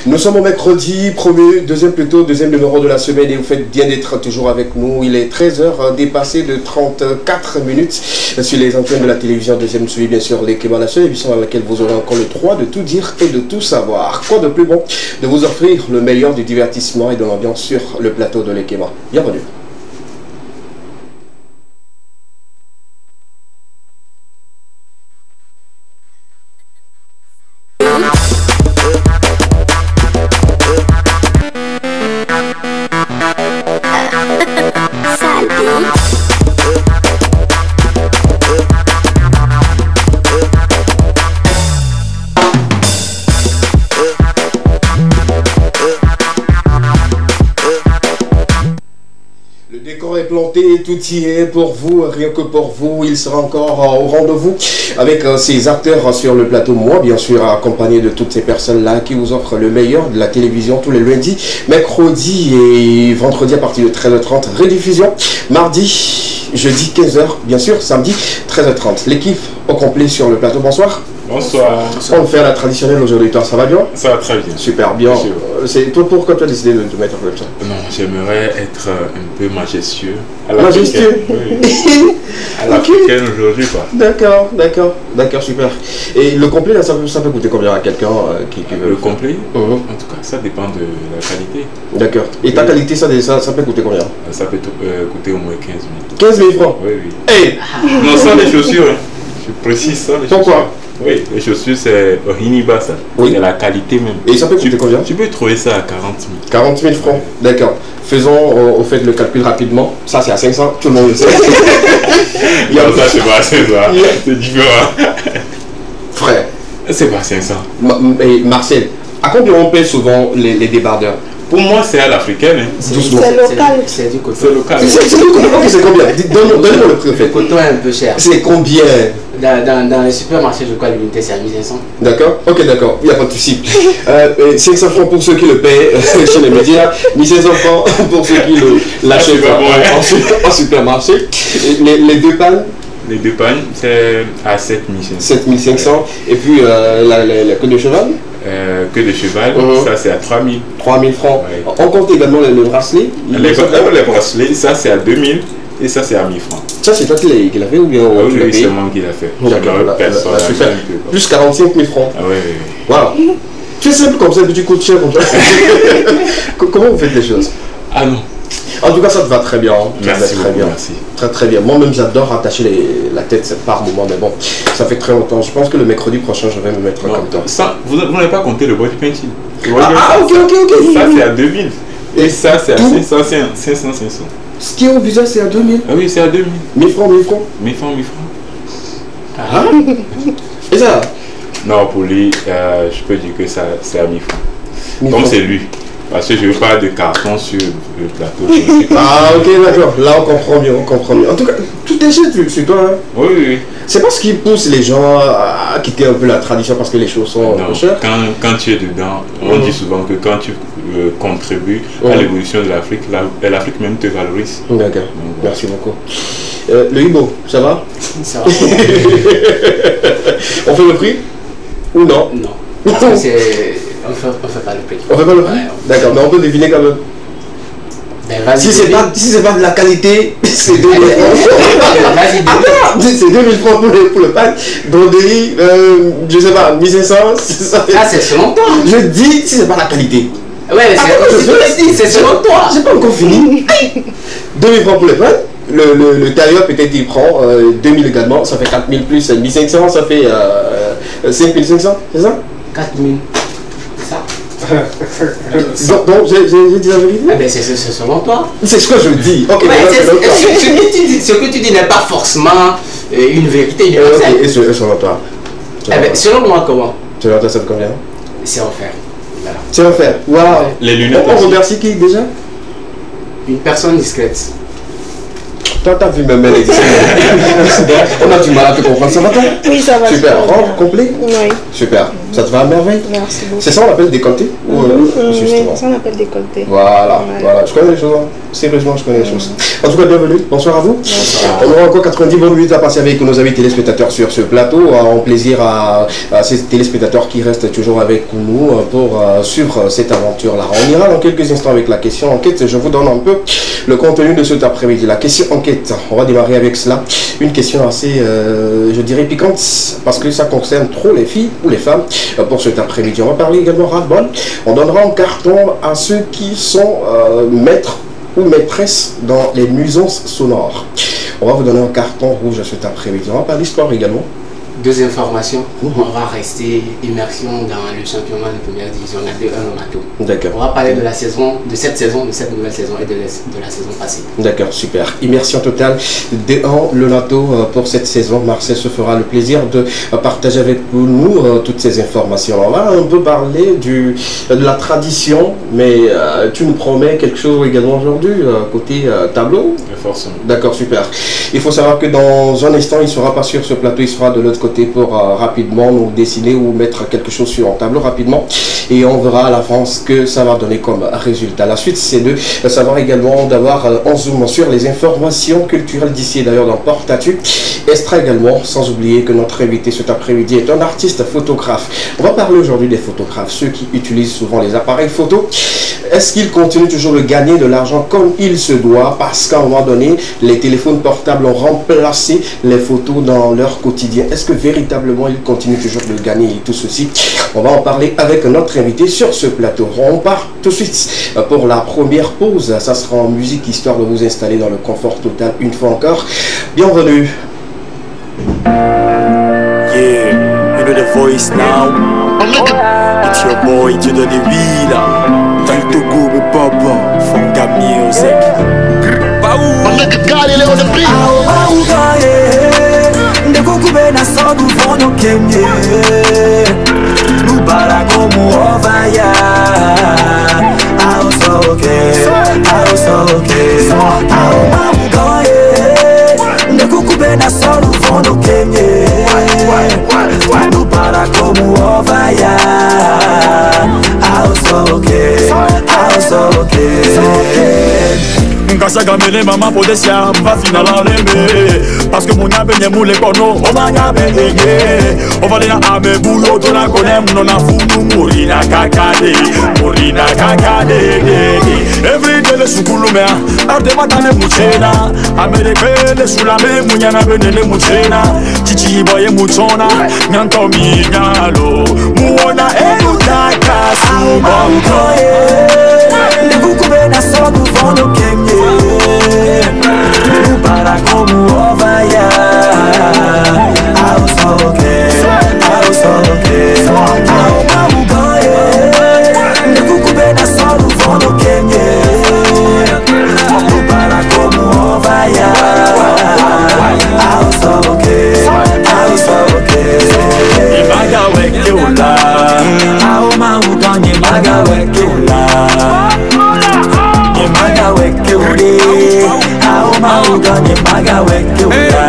Nous sommes au mercredi, deuxième numéro de la semaine et vous faites bien d'être toujours avec nous. Il est 13h dépassé de 34 minutes sur les antennes de la télévision deuxième suivi bien sûr les Kéma, la seule émission dans laquelle vous aurez encore le droit de tout dire et de tout savoir. Quoi de plus bon de vous offrir le meilleur du divertissement et de l'ambiance sur le plateau de l'Ekema. Bienvenue. Tout y est pour vous, rien que pour vous. Il sera encore au rendez-vous avec ces acteurs sur le plateau. Moi, bien sûr, accompagné de toutes ces personnes-là qui vous offrent le meilleur de la télévision tous les lundis, mercredi et vendredi à partir de 13h30. Rediffusion mardi, jeudi 15h, bien sûr, samedi 13h30. L'équipe au complet sur le plateau. Bonsoir. Bonsoir. On va faire la traditionnelle aujourd'hui. Toi, ça va bien? Ça va très bien. Super bien. Pourquoi tu as décidé de te mettre comme ça? Non, j'aimerais être un peu majestueux. Majestueux? Oui. À l'africaine aujourd'hui, quoi. D'accord, super. Et le complet, là, ça peut coûter combien à quelqu'un qui veut? Le complet? En tout cas, ça dépend de la qualité. D'accord. Et ta qualité, ça peut coûter combien? Ça peut coûter au moins 15 000. 15 000 francs? Oui. Hey. Non, sans les chaussures. Hein. Je précise ça. Pourquoi? Oui, les chaussures, c'est Hiniba, ça. Oui. C'est la qualité même. Et ça peut coûter combien? Tu peux trouver ça à 40 000. 40 000 francs, d'accord. Faisons au fait le calcul rapidement. Ça, c'est à 500, tout le monde le sait. Non, ça, c'est pas à 500. C'est différent. Frère. C'est pas à 500. Marcel, à combien on paie souvent les débardeurs? Pour moi, c'est à l'africaine. Hein. C'est local. C'est du coton. C'est local. C'est combien? Donnez-moi le prix. Le coton est un peu cher. C'est combien? Dans les supermarchés, je crois que l'unité c'est à 1500. D'accord, ok, d'accord, il n'y a pas de souci. 500 francs pour ceux qui le paient chez les médias, 1500 francs pour ceux qui l'achètent en supermarché. Les deux pannes? Les deux pannes, c'est à 7500. 7500. Et puis la queue de cheval? Queue de cheval, ça c'est à 3000. 3000 francs. Ouais. On compte également les bracelets? Les bracelets, ça c'est à 2000 et ça c'est à 1000 francs. Ça c'est toi qui l'as fait ou bien oui, c'est moi qui l'a fait. Super. Plus 45 000 francs. Ah oui. Voilà. C'est simple comme ça, petit coup de cher comme ça. Comment vous faites les choses? Ah non. En tout cas, ça te va très bien. Merci très bien. Merci. Très bien. Moi-même, j'adore attacher la tête par moment, mais bon, ça fait très longtemps. Je pense que le mercredi prochain, je vais me mettre comme toi. Ça, vous n'avez pas compté le body painting. Ok. Ça, c'est à 2000. Et ça, c'est à 500. Ce qui est au visage, c'est à 2000. Ah oui, c'est à 2000. 1000 francs. 1000 francs. Ah. Et ça? Non, pour lui, je peux dire que ça, c'est à 1000 francs. Comme c'est lui. Parce que je ne veux pas de carton sur le plateau. Ah ok, d'accord. Là on comprend mieux. En tout cas, tout est cher sur toi. Hein? Oui. C'est pas ce qui pousse les gens à quitter un peu la tradition parce que les choses sont un peu chères. Quand tu es dedans, on dit souvent que quand tu contribues à l'évolution de l'Afrique, l'Afrique même te valorise. D'accord, merci beaucoup. Le Ibo, ça va? Ça va. On fait le prix? Ou non? Non. Parce que on fait pas le prix. On fait pas le prix? D'accord, mais on peut deviner quand même. Ben, si c'est pas de la qualité, c'est 2000 francs. C'est 2000 francs pour le pack. Broderie, je sais pas, 1500. Ah, c'est selon toi. Je dis si c'est pas la qualité. Ouais, c'est selon toi. J'ai pas encore fini. 2000 francs pour le pack. Le tailleur peut-être il prend 2000 également, ça fait 4000 plus 1500, ça fait 5500, c'est ça? 4000. Donc j'ai dit la vérité. Ah ben c'est selon toi. C'est ce que je dis. Ok, ce que tu dis n'est pas forcément une vérité universelle. Et selon toi? Selon moi comment? Selon toi ça fait combien? C'est offert. Voilà. C'est offert. Waouh. Les lunettes. On remercie qui déjà? Une personne discrète. Toi, t'as vu ma mère exister. On a du mal à te comprendre. Ça va toi? Oui, ça va. Super. Robe complet? Oui. Super. Ça te va à merveille? Merci beaucoup. C'est ça on appelle décolleté? Justement. Ça on appelle décolleté. Voilà, voilà. Je connais les choses. Hein. Sérieusement, je connais les choses. En tout cas, bienvenue. Bonsoir à vous. Bonsoir. On aura encore 90 minutes à passer avec nos amis téléspectateurs sur ce plateau. Un plaisir à ces téléspectateurs qui restent toujours avec nous pour suivre cette aventure-là. On ira dans quelques instants avec la question enquête. Je vous donne un peu le contenu de cet après-midi. La question enquête, on va démarrer avec cela. Une question assez, je dirais, piquante, parce que ça concerne trop les filles ou les femmes pour cet après-midi. On va parler également ras-le-bol. On donnera un carton à ceux qui sont maîtres ou maîtresses dans les nuisances sonores. On va vous donner un carton rouge cet après-midi. On va parler sport également. Deux informations. On va rester immersion dans le championnat de première division. On a 2-1 au Mato. D'accord. On va parler de la saison, de cette saison, de cette nouvelle saison et de la saison passée. D'accord, super. Immersion totale 2-1 le Nato pour cette saison. Marcel se fera le plaisir de partager avec nous toutes ces informations. On va un peu parler de la tradition, mais tu nous promets quelque chose également aujourd'hui côté tableau. Forcément. D'accord, super. Il faut savoir que dans un instant, il ne sera pas sur ce plateau, il sera de l'autre côté pour rapidement nous dessiner ou mettre quelque chose sur un tableau rapidement. Et on verra à l'avance ce que ça va donner comme résultat. La suite, c'est de savoir également d'avoir en zoom sur les informations culturelles d'ici et d'ailleurs dans Porte-à-Tu. Extra également, sans oublier que notre invité cet après-midi est un artiste photographe. On va parler aujourd'hui des photographes, ceux qui utilisent souvent les appareils photo. Est-ce qu'ils continuent toujours de gagner de l'argent comme il se doit? Parce qu'à un moment donné, les téléphones portables ont remplacé les photos dans leur quotidien. Est-ce que véritablement ils continuent toujours de gagner et tout ceci? On va en parler avec notre invité sur ce plateau. On part tout de suite pour la première pause. Ça sera en musique histoire de vous installer dans le confort total une fois encore. Bienvenue. Yeah, you know the voice now. It's your boy, tu donnes des villes. T'as le Togo, mais papa, Fonga Music. On a que Gali Léon de Prix. Na só do vono que me no bara como ovaia ao só que ao mamu ganhe ne kukube na só do vono que me no bara como ovaia ao só que Kasaga mele mama podesia mva finala leme parce que mon yabe nye moule kono o manya bege o vale na ame bulo to na konem no na funu morina kakade every day le sukulu mea arte matane muchena amerike le sulame munyana benele muchena chichi boye muchona nyanto mi nyalo muona elutaka sumo le kukube na sobu vono kemye para como ovaia ao só que ao mamu ganhe ne kukube na sobu vono kemye para como ovaia ao só que imaga weke ula ao mamu ganhe imaga weke ula Maga weke uri, ao mauga ni maga weke ura.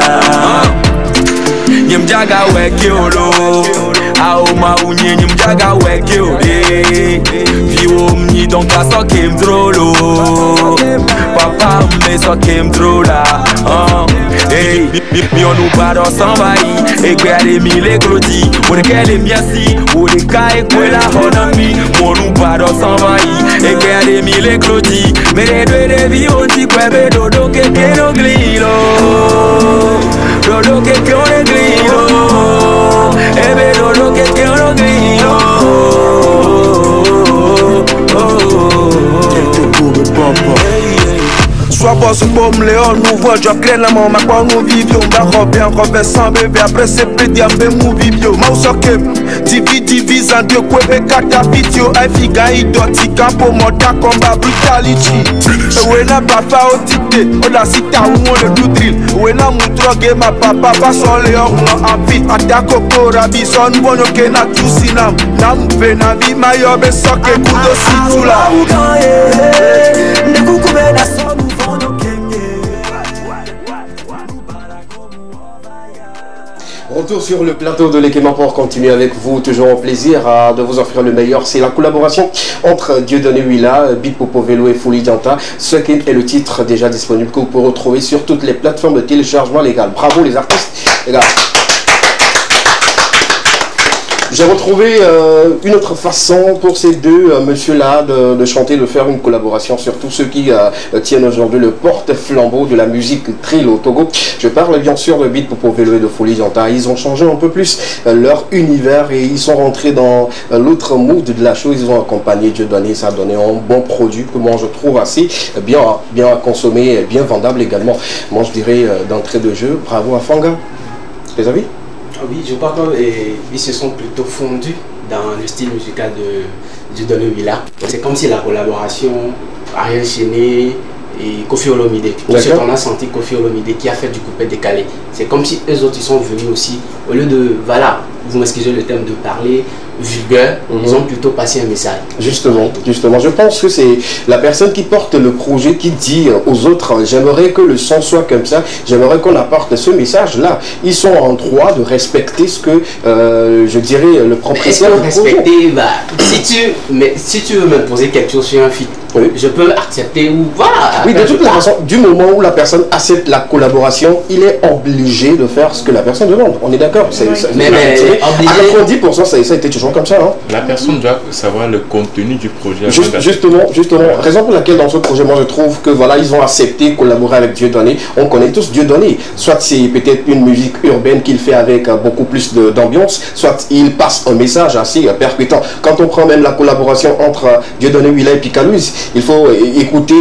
Nyemjaga weke olo, ao maunye nyemjaga weke uri. Viwo mni donka so kem drolo, papa me so kem drola. Hey, mi on nous baro s'envahit, et gare mi le glodi, ou de kele miasi, ou de kai kwela honami, mon nous baro s'envahit, et gare mi le glodi, mais les deux de vie on dit quoi be dodo que no glilo, dodo que no glilo, e be dodo que no glilo. Soit boss pomme léon, nous voit job clé la maman, ma quoi nous vivions, on bien, on fait sans bébé, après c'est pédé, on fait mou vivio, ma sokem, divise en deux, quoi, kata video, un figa, il doit t'y campo, monta combat, brutality. Ouais, n'a pas pas au tité, on la cita où on le do drill, ouais, n'a moutrogue, ma papa, pas son léon, on a vite, attaque au corabi, son bon, ok, n'a tout sinam, n'a mouvé, n'a vie, ma yobe, soke, kudo, si tout là. Retour sur le plateau de l'équipement pour continuer avec vous. Toujours un plaisir de vous offrir le meilleur. C'est la collaboration entre Dieudonné Willa, Big Popo Vélo et Folie Dianta. Ce qui est le titre déjà disponible que vous pouvez retrouver sur toutes les plateformes de téléchargement légal. Bravo les artistes, les gars. J'ai retrouvé une autre façon pour ces deux messieurs-là de chanter, de faire une collaboration, surtout ceux qui tiennent aujourd'hui le porte-flambeau de la musique drill au Togo. Je parle bien sûr de Big Popo Vélo et de Folie Dianta. Ils ont changé un peu plus leur univers et ils sont rentrés dans l'autre mood de la chose. Ils ont accompagné Dieudonné, ça a donné un bon produit que moi je trouve assez bien à consommer et bien vendable également. Moi je dirais d'entrée de jeu, bravo à Fanga. Les avis? Oui, je crois qu'ils se sont plutôt fondus dans le style musical de Dieudonné Willa. C'est comme si la collaboration Ariel Chéné et Kofi Olomide. Tout ce qu'on a senti Kofi Olomide qui a fait du coupé décalé. C'est comme si eux autres ils sont venus aussi, au lieu de, voilà, vous m'excusez le terme de parler vulgaire, ils ont plutôt passé un message. Justement, je pense que c'est la personne qui porte le projet qui dit aux autres, j'aimerais que le son soit comme ça, j'aimerais qu'on apporte ce message-là. Ils sont en droit de respecter ce que, je dirais, le propriétaire du respecter, bah, si tu veux m'imposer quelque chose sur un feat, oui, je peux accepter ou voilà. Oui, de toute façon, du moment où la personne accepte la collaboration, il est obligé de faire ce que la personne demande. On est d'accord? Mais à 90%, ça a été toujours comme ça. Hein. La personne doit savoir le contenu du projet. Justement, raison pour laquelle dans ce projet, moi je trouve que voilà, ils ont accepté collaborer avec Dieudonné. On connaît tous Dieudonné. Soit c'est peut-être une musique urbaine qu'il fait avec beaucoup plus d'ambiance, soit il passe un message assez percutant. Quand on prend même la collaboration entre Dieudonné Willa et Picalouz, il faut écouter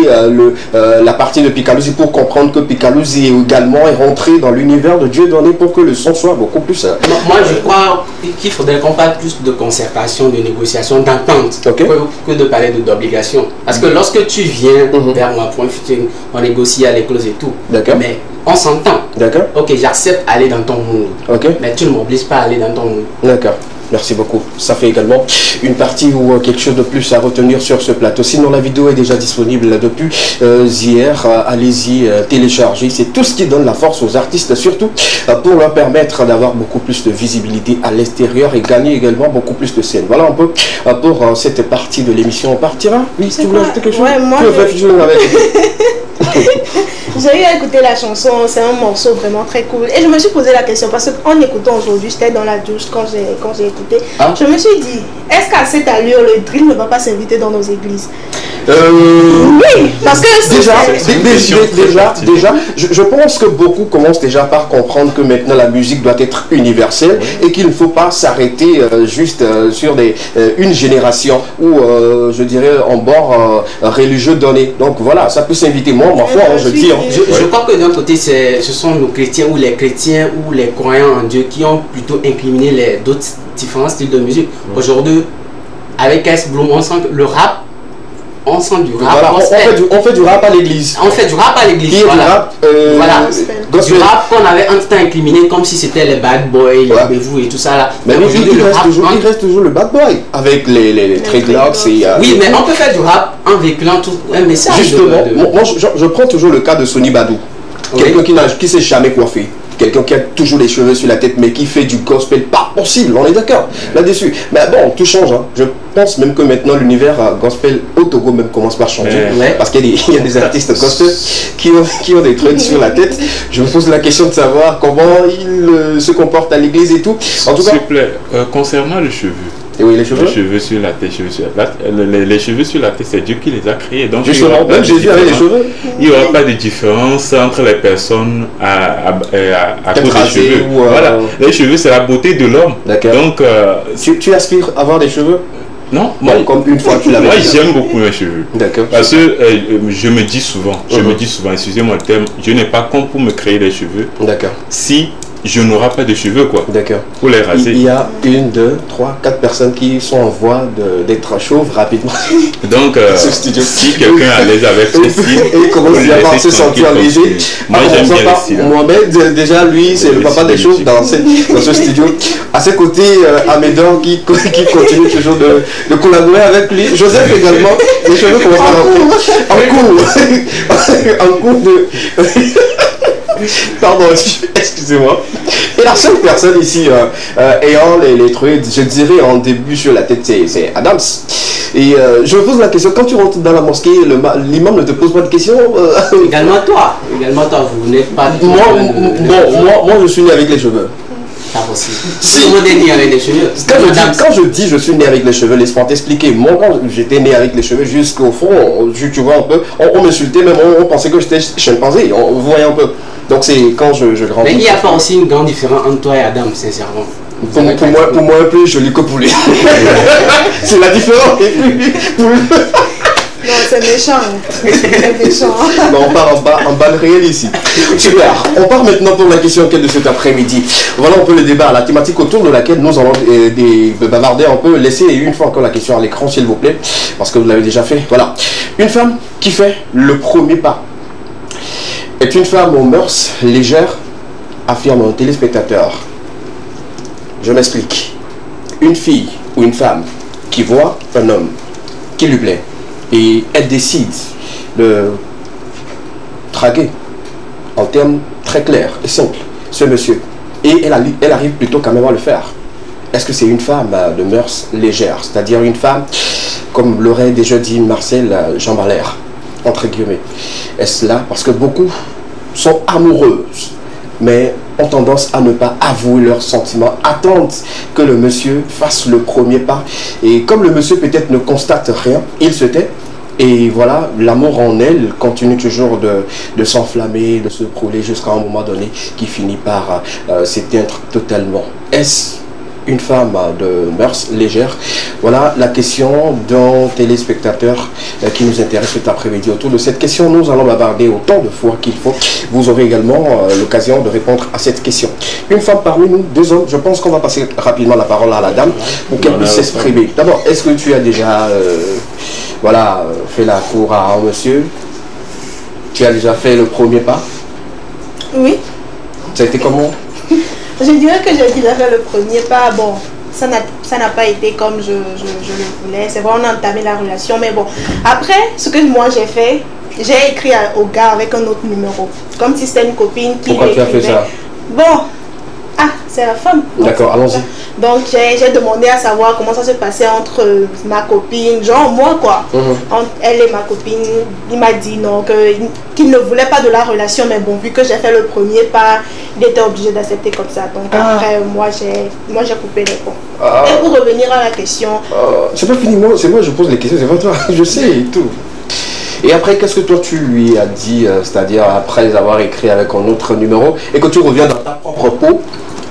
la partie de Picalouz pour comprendre que Picalouz également est rentré dans l'univers de Dieudonné pour que le son soit beaucoup plus... Moi je crois qu'il faudrait qu'on parle plus de concertation, de négociation, d'entente, que de parler d'obligation. Parce que lorsque tu viens vers moi pour un featuring, on négocie à l'éclose et tout. Mais on s'entend. Ok, j'accepte d'aller dans ton mood. Mais tu ne m'obliges pas à aller dans ton mood. D'accord. Merci beaucoup. Ça fait également une partie ou quelque chose de plus à retenir sur ce plateau. Sinon, la vidéo est déjà disponible depuis hier. Allez-y, téléchargez. C'est tout ce qui donne la force aux artistes, surtout pour leur permettre d'avoir beaucoup plus de visibilité à l'extérieur et gagner également beaucoup plus de scènes. Voilà un peu pour cette partie de l'émission. On partira? Oui, tu voulais ajouter quelque chose? Ouais, moi, j'ai eu à écouter la chanson, c'est un morceau vraiment très cool. Et je me suis posé la question parce qu'en écoutant aujourd'hui, j'étais dans la douche quand j'ai écouté. Je me suis dit, est-ce qu'à cette allure, le drill ne va pas s'inviter dans nos églises? Oui, parce que déjà, je pense que beaucoup commencent déjà par comprendre que maintenant la musique doit être universelle et qu'il ne faut pas s'arrêter juste sur une génération ou je dirais en bord religieux donné. Donc voilà, ça peut s'inviter. Moi, ma foi, je dis. Je crois que d'un côté, ce sont nos chrétiens ou les chrétiens ou les croyants en Dieu qui ont plutôt incriminé d'autres différents styles de musique. Aujourd'hui, avec S Bloom, on sent que le rap, on sent du rap. Voilà, on fait du rap à l'église. On fait du rap à l'église. Voilà. Du rap qu'on avait un temps incriminé comme si c'était les bad boys, les bévous et tout ça là. Mais il reste toujours le bad boy avec les dreadlocks et... Oui, mais on peut faire du rap en véhiculant tout un message. Justement, moi je prends toujours le cas de Sonny Badou. Quelqu'un qui ne s'est jamais coiffé. Quelqu'un qui a toujours les cheveux sur la tête mais qui fait du gospel, pas possible, on est d'accord là-dessus. Mais bon, tout change. Hein. Je pense même que maintenant l'univers gospel au Togo même commence par changer. Parce qu'il y a des artistes gospel qui ont des trucs sur la tête. Je me pose la question de savoir comment ils se comportent à l'église et tout. En tout cas, s'il vous plaît, concernant les cheveux. Et oui, les cheveux sur la tête, les cheveux sur la tête, c'est Dieu qui les a créés. Donc, justement, même Jésus avait les cheveux. Il n'y aura pas de différence entre les personnes à cause des cheveux. Voilà, les cheveux, c'est la beauté de l'homme. Donc, tu aspires à avoir des cheveux? Non, moi, comme une fois tu l'avais. Moi, j'aime beaucoup mes cheveux. D'accord. Parce que je me dis souvent, excusez-moi le terme, je n'ai pas con pour me créer des cheveux. D'accord. Si je n'aurai pas de cheveux, quoi. D'accord. Pour les raser. Il y a 1, 2, 3, 4 personnes qui sont en voie d'être chauves rapidement. Donc, si quelqu'un est à l'aise avec ce style, et commence à se sentir léger. Moi, j'aime bien le style. Mohamed, déjà, lui, c'est le papa des chauves dans ce studio. À ses côtés, Amédor qui continue toujours de collaborer avec lui. Joseph également. Les cheveux commencent à rentrer. En cours de... Pardon, excusez-moi. Et la seule personne ici ayant les trucs, je dirais en début sur la tête, c'est Adams. Et je me pose la question, quand tu rentres dans la mosquée, l'imam ne te pose pas de questions Également toi, vous n'êtes pas... Moi, je suis né avec les cheveux. Pas possible. Si. Tout le monde est né avec les cheveux. Quand je dis je suis né avec les cheveux, laisse-moi t'expliquer. Moi, quand j'étais né avec les cheveux jusqu'au front, tu vois un peu, on m'insultait, même on pensait que j'étais chimpanzé. Vous voyez un peu. Donc c'est quand je grandis. Mais il n'y a pas aussi une grande différence entre toi et Adam, sincèrement. Pour moi, un peu joli que poulet. C'est la différence. Non, c'est méchant. C'est méchant. Non, on part en balle réelle ici. Super. On part maintenant pour la question de cet après-midi. Voilà un peu le débat, la thématique autour de laquelle nous allons bavarder un peu. Laissez une fois encore la question à l'écran, s'il vous plaît, parce que vous l'avez déjà fait. Voilà. Une femme qui fait le premier pas est une femme aux mœurs légères, affirme un téléspectateur. Je m'explique. Une fille ou une femme qui voit un homme qui lui plaît et elle décide de draguer en termes très clairs et simples ce monsieur, et elle arrive plutôt quand même à le faire. Est-ce que c'est une femme de mœurs légères, c'est-à-dire une femme, comme l'aurait déjà dit Marcel Jean Valère, entre guillemets? Est-ce là parce que beaucoup sont amoureuses mais ont tendance à ne pas avouer leurs sentiments, attendent que le monsieur fasse le premier pas, et comme le monsieur peut-être ne constate rien, il se tait, et voilà, l'amour en elle continue toujours de s'enflammer, de se brûler jusqu'à un moment donné qui finit par s'éteindre totalement. Est-ce une femme de mœurs légères? Voilà la question d'un téléspectateur qui nous intéresse cet après-midi. Autour de cette question, nous allons bavarder autant de fois qu'il faut. Vous aurez également l'occasion de répondre à cette question. Une femme parmi nous, deux hommes. Je pense qu'on va passer rapidement la parole à la dame pour qu'elle puisse s'exprimer. D'abord, est-ce que tu as déjà fait la cour à un monsieur? Tu as déjà fait le premier pas? Oui. Ça a été comment? Je dirais que j'ai déjà fait le premier pas. Bon, ça n'a pas été comme je le voulais. C'est vrai, on a entamé la relation. Mais bon, après, ce que moi j'ai fait, j'ai écrit au gars avec un autre numéro. Comme si c'était une copine qui... Pourquoi tu as fait ça? Bon, c'est la femme. D'accord, allons-y. Donc j'ai demandé à savoir comment ça se passait entre ma copine, genre moi quoi. Entre elle et ma copine. Il m'a dit non, qu'il ne voulait pas de la relation, mais bon, vu que j'ai fait le premier pas, il était obligé d'accepter comme ça. Donc après, moi j'ai coupé les ponts. Et pour revenir à la question... c'est pas fini, c'est moi je pose les questions, c'est pas toi, je sais et tout. Et après, qu'est-ce que toi tu lui as dit, c'est-à-dire après avoir écrit avec un autre numéro, et que tu reviens dans ta propre peau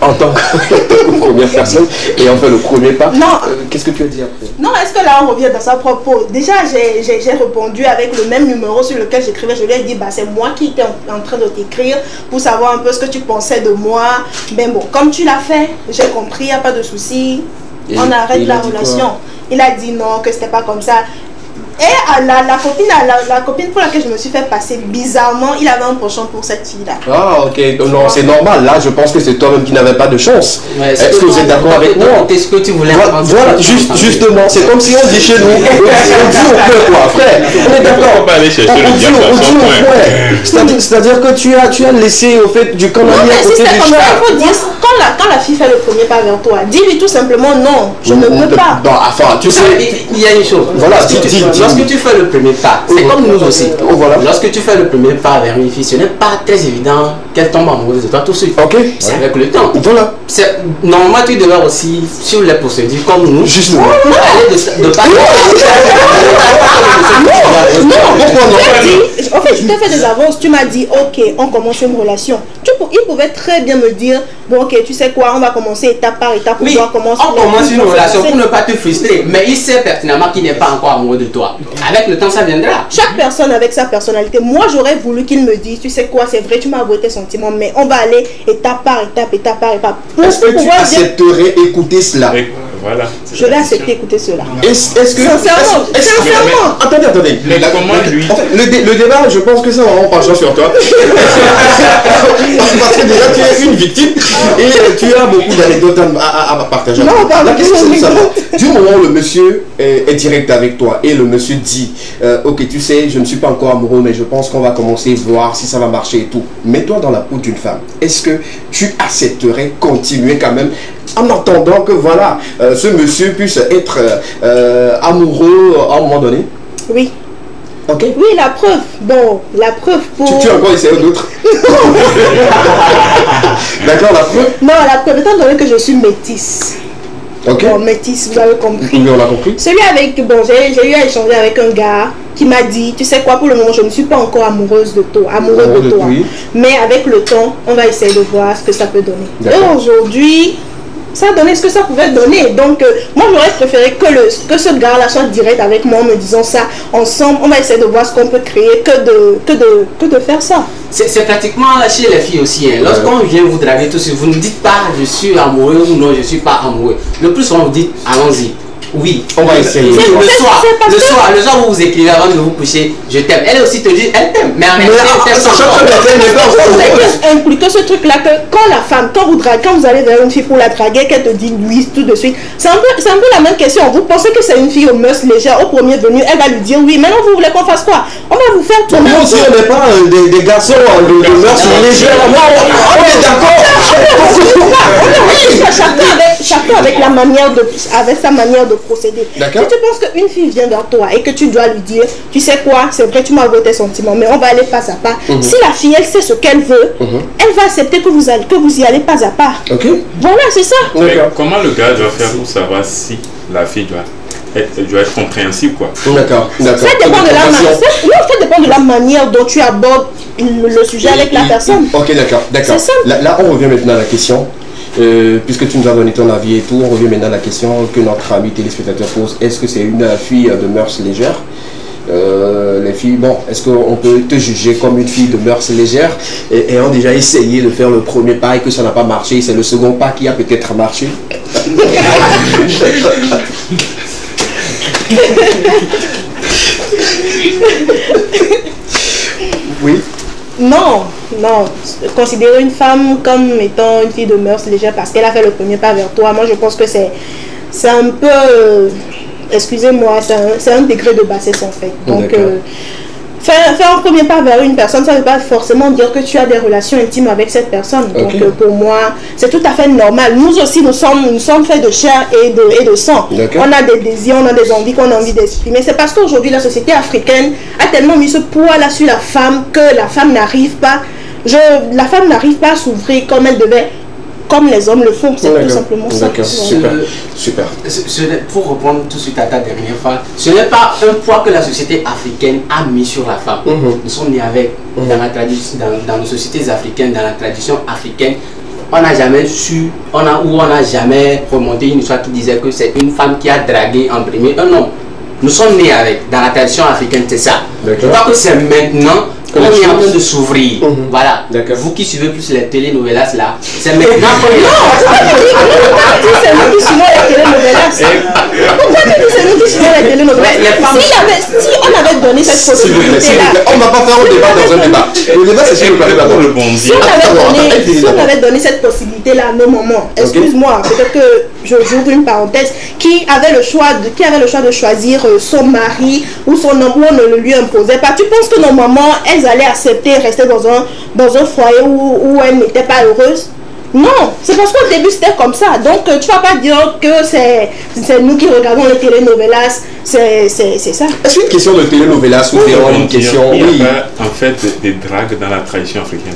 en tant que première personne et on fait le premier pas? Non. Qu'est-ce que tu as dit après? Non, est-ce que là on revient dans sa propre peau? Déjà, j'ai répondu avec le même numéro sur lequel j'écrivais. Je lui ai dit, c'est moi qui étais en train de t'écrire pour savoir un peu ce que tu pensais de moi. Ben bon, comme tu l'as fait, j'ai compris, il n'y a pas de souci. On arrête la relation. Il a dit non, que c'était pas comme ça. Et la copine pour laquelle je me suis fait passer, bizarrement, il avait un penchant pour cette fille-là. Ah, ok. Non, c'est normal. Là, je pense que c'est toi-même qui n'avais pas de chance. Ouais, est-ce que vous êtes d'accord avec moi? Est-ce que tu voulais Voilà, justement, c'est comme si on dit chez nous, on dit au point, quoi, frère. On est d'accord. On va pas aller chercher le diable à son point. C'est-à-dire que tu as laissé au fait du canalier à côté du chat. Quand la fille fait le premier pas vers toi, dis-lui tout simplement non, je ne peux pas. Non, enfin, tu sais, il y a une chose. Voilà, lorsque tu fais le premier pas, c'est comme nous aussi. Voilà. Lorsque tu fais le premier pas vers une fille, ce n'est pas très évident qu'elle tombe amoureuse de toi tout de suite. Ok. C'est avec le temps. Voilà. Normalement, tu devrais aussi, sur les procédures comme nous, justement, aller de pas. Non, pourquoi non? En fait, je t'ai fait des avances. Tu m'as dit, ok, on commence une relation. Il pouvait très bien me dire, bon, ok, tu sais quoi, on va commencer étape par étape pour voir comment on commence une relation pour ne pas te frustrer. Mais il sait pertinemment qu'il n'est pas encore amoureux de toi. Avec le temps, ça viendra. Chaque personne avec sa personnalité. Moi, j'aurais voulu qu'il me dise, tu sais quoi, c'est vrai, tu m'as avoué tes sentiments, mais on va aller étape par étape, étape par étape. Est-ce que tu accepterais écouter cela? Voilà. Je vais accepter écouter cela. Est-ce que... Sincèrement. Attendez. Mais comment lui... En fait, le débat, je pense que ça va vraiment pas sur toi. Parce que déjà, tu es une victime et tu as beaucoup d'anecdotes à partager. Non, la question, c'est ça. Du moment où le monsieur est direct avec toi et le monsieur dit ok, tu sais, je ne suis pas encore amoureux, mais je pense qu'on va commencer à voir si ça va marcher et tout. Mets-toi dans la peau d'une femme. Est-ce que tu accepterais continuer quand même en attendant que voilà, ce monsieur puisse être amoureux à un moment donné? Oui. Ok. Oui, la preuve. Bon, la preuve pour... Tu as encore essayé d'autres? D'accord, la preuve? Non, la preuve, étant donné que je suis métisse. Ok. Bon, métisse, vous avez compris. Oui, on l'a compris. Celui avec... Bon, j'ai eu à échanger avec un gars qui m'a dit, tu sais quoi, pour le moment, je ne suis pas encore amoureuse de toi, amoureux de toi. Oui. Mais avec le temps, on va essayer de voir ce que ça peut donner. Et aujourd'hui... ça a donné ce que ça pouvait donner. Donc, moi, j'aurais préféré que ce gars-là soit direct avec moi en me disant ça. Ensemble, on va essayer de voir ce qu'on peut créer que de faire ça. C'est pratiquement chez les filles aussi. Hein. Lorsqu'on vient vous draguer tout de suite, vous ne dites pas je suis amoureux ou non, je ne suis pas amoureux. Le plus souvent, vous dites allons-y. Oui, on va essayer. Le soir, où vous écrivez avant de vous coucher, je t'aime. Elle aussi te dit, elle t'aime. Mais en réalité, elle t'aime sans impliquer ce truc-là que quand la femme, quand vous allez vers une fille pour la draguer, qu'elle te dit oui tout de suite, c'est un peu la même question. Vous pensez que c'est une fille aux mœurs légères, au premier venu, elle va lui dire oui. Maintenant, vous voulez qu'on fasse quoi? On va vous faire tourner. Nous aussi, on n'est pas des garçons de mœurs légères. On est d'accord. Chacun avec sa manière de procéder. Si tu penses qu'une fille vient vers toi et que tu dois lui dire, tu sais quoi, c'est vrai, tu m'as avoué tes sentiments, mais on va aller pas à pas. Si la fille, elle sait ce qu'elle veut, elle va accepter que vous y allez pas à pas. Voilà, c'est ça. Comment le gars doit faire pour savoir si la fille doit être compréhensible, quoi? D'accord. Ça dépend de la manière dont tu abordes le sujet avec la personne. Ok, d'accord. Là, on revient maintenant à la question. Puisque tu nous as donné ton avis et tout, on revient maintenant à la question que notre ami téléspectateur pose. Est-ce que c'est une fille de mœurs légères? Les filles, bon, est-ce qu'on peut te juger comme une fille de mœurs légères et ont déjà essayé de faire le premier pas et que ça n'a pas marché, c'est le second pas qui a peut-être marché? Oui. Non. Considérer une femme comme étant une fille de mœurs légères parce qu'elle a fait le premier pas vers toi, moi je pense que c'est un peu, excusez-moi, c'est un degré de bassesse en fait. Donc faire un premier pas vers une personne, ça ne veut pas forcément dire que tu as des relations intimes avec cette personne. Donc pour moi, c'est tout à fait normal. Nous aussi, nous sommes faits de chair et de sang. On a des désirs, on a des envies qu'on a envie d'exprimer. C'est parce qu'aujourd'hui, la société africaine a tellement mis ce poids-là sur la femme que la femme n'arrive pas à s'ouvrir comme elle devait, comme les hommes le font. C'est tout simplement ça. Super. Pour répondre tout de suite à ta dernière phrase, ce n'est pas un poids que la société africaine a mis sur la femme. Nous sommes nés avec, dans nos sociétés africaines, dans la tradition africaine, on n'a jamais on n'a jamais remonté une histoire qui disait que c'est une femme qui a dragué en premier un homme. Nous sommes nés avec, dans la tradition africaine, c'est ça. Je crois que c'est maintenant qu'on est en train de s'ouvrir. Voilà. Vous qui suivez plus les télénovelas là, c'est maintenant qu'on est c'est nous qui suivons les télénovelas. Pourquoi c'est nous qui suivons les télénovelas? Si on avait donné cette possibilité là, on ne va pas faire un débat dans un débat. Le débat c'est sur le plateau d'abord. Si on avait donné cette possibilité là à nos mamans, excuse-moi, peut-être que j'ouvre une parenthèse, qui avait le choix de choisir son mari ou son homme, où on ne le lui imposait pas. Tu penses que nos mamans, elles allaient accepter rester dans un foyer où elles n'étaient pas heureuses? Non, c'est parce qu'au début c'était comme ça. Donc tu vas pas dire que c'est nous qui regardons les télénovelas, c'est ça. Est-ce une question de télénovelas ou une question? Il y a en fait des dragues dans la tradition africaine.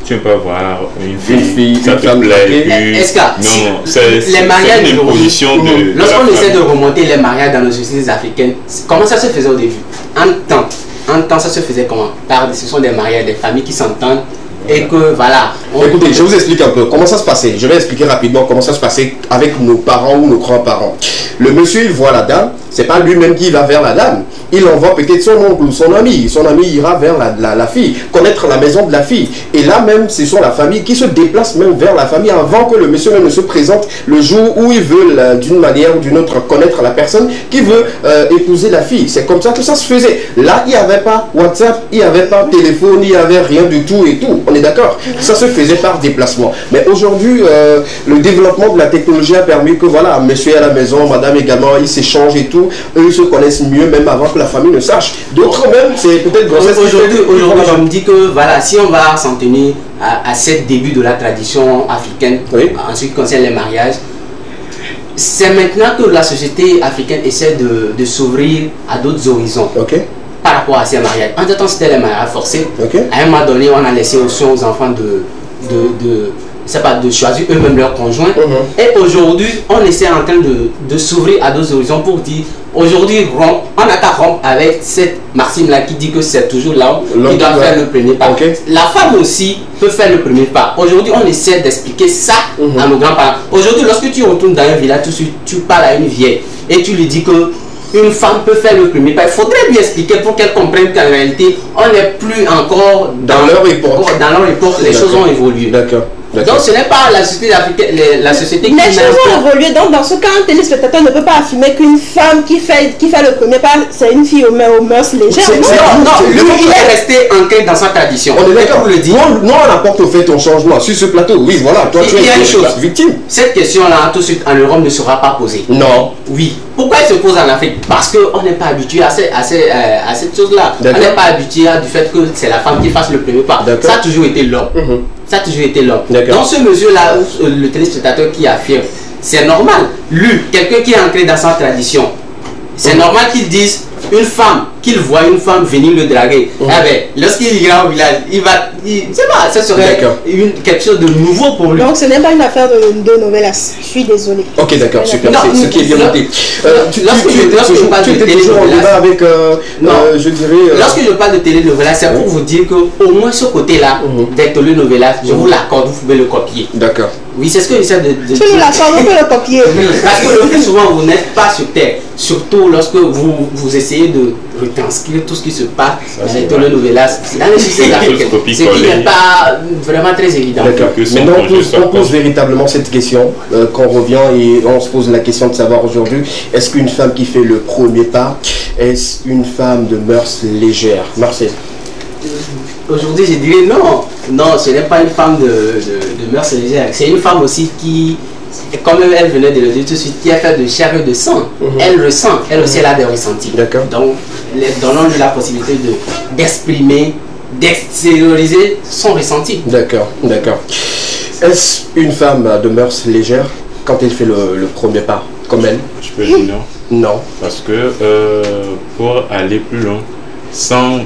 Tu ne peux pas voir une fille, ça te plaît. Est-ce que les mariages une position de. Lorsqu'on essaie de remonter les mariages dans nos sociétés africaines, comment ça se faisait au début? En temps, ça se faisait comment? Ce sont des mariages, des familles qui s'entendent. et que voilà. Écoutez, je vous explique un peu comment ça se passait. Je vais expliquer rapidement comment ça se passait avec nos parents ou nos grands-parents. Le monsieur, il voit la dame, c'est pas lui-même qui va vers la dame. Il envoie peut-être son oncle ou son ami. Son ami ira vers la fille, connaître la maison de la fille. Et là même, ce sont la famille qui se déplace même vers la famille avant que le monsieur même ne se présente le jour où il veut, d'une manière ou d'une autre, connaître la personne qui veut épouser la fille. C'est comme ça que ça se faisait. Là, il n'y avait pas WhatsApp, il n'y avait pas téléphone, il n'y avait rien du tout et tout. On est d'accord? Ça se faisait par déplacement. Mais aujourd'hui, le développement de la technologie a permis que voilà, monsieur est à la maison, madame également, ils s'échangent et tout. Eux, ils se connaissent mieux même avant que la famille ne sache. D'autres même, c'est peut-être grossesse. Aujourd'hui, je me dis que voilà, si on va s'en tenir à ce début de la tradition africaine, en ce qui concerne les mariages, c'est maintenant que la société africaine essaie de s'ouvrir à d'autres horizons. Par rapport à ces mariages. En tout temps, c'était les mariages forcés. À un moment donné, on a laissé aussi aux enfants de choisir eux-mêmes leur conjoint. Et aujourd'hui, on essaie en train de s'ouvrir à d'autres horizons pour dire, aujourd'hui, on n'a qu'à rompre avec cette maxime-là qui dit que c'est toujours l'homme qui doit faire le premier pas. La femme aussi peut faire le premier pas. Aujourd'hui, on essaie d'expliquer ça à nos grands-parents. Aujourd'hui, lorsque tu retournes dans un village, tu parles à une vieille et tu lui dis que une femme peut faire le premier pas. Il faudrait lui expliquer pour qu'elle comprenne qu'en réalité, on n'est plus encore dans leur époque. Les choses ont évolué. Donc ce n'est pas la société africaine, la société qui... Les choses ont évolué, donc dans ce cas, un téléspectateur ne peut pas affirmer qu'une femme qui fait le premier pas, c'est une fille aux mœurs légères. Non, lui, il est resté ancré dans sa tradition. On est d'accord, le dire. Non, on apporte au fait ton changement sur ce plateau. Oui, voilà, toi tu es une chose victime. Cette question-là, tout de suite, en Europe, ne sera pas posée. Non. Oui. Pourquoi elle se pose en Afrique? Parce qu'on n'est pas habitué à cette chose-là. On n'est pas habitué du fait que c'est la femme qui fasse le premier pas. Ça a toujours été l'homme. Ça a toujours été l'homme. Dans ce mesure-là, le téléspectateur qui affirme, c'est normal. Lui, quelqu'un qui est ancré dans sa tradition, c'est normal qu'il dise une femme, qu'il voit une femme venir le draguer. Eh bien, lorsqu'il ira au village, c'est pas, ça serait quelque chose de nouveau pour lui. Donc ce n'est pas une affaire de novelas. Je suis désolé. Ok, d'accord, super. C'est ce qui est bien noté. Lorsque je parle de télénovelas, avec, je dirais. Lorsque je parle de télénovelas, c'est pour vous dire que au moins ce côté-là, des télénovelas, je vous l'accorde, vous pouvez le copier. D'accord. Oui, c'est ce que j'essaie de dire. Tu nous l'accordes, on peut le copier. Parce que le plus souvent, vous n'êtes pas sur terre. Surtout lorsque vous essayez de retranscrire tout ce qui se passe dans les télénovelas, dans les sociétés africaines. Ce qui n'est pas vraiment très évident. D'accord. Maintenant, on pose véritablement cette question. Quand on revient et on se pose la question de savoir aujourd'hui, est-ce qu'une femme qui fait le premier pas, est-ce une femme de mœurs légères? Marcel? Aujourd'hui, je dirais non. Non, ce n'est pas une femme de mœurs légères. C'est une femme aussi qui, comme elle venait de le dire tout de suite, qui a fait de chair et de sang. Elle ressent. Elle aussi, elle a des ressentis. Donc, donnons-lui la possibilité d'exprimer, d'extérioriser son ressenti. D'accord, d'accord. Est-ce une femme de mœurs légères quand elle fait le premier pas, comme elle? Je peux dire non. Non. Parce que pour aller plus loin, sans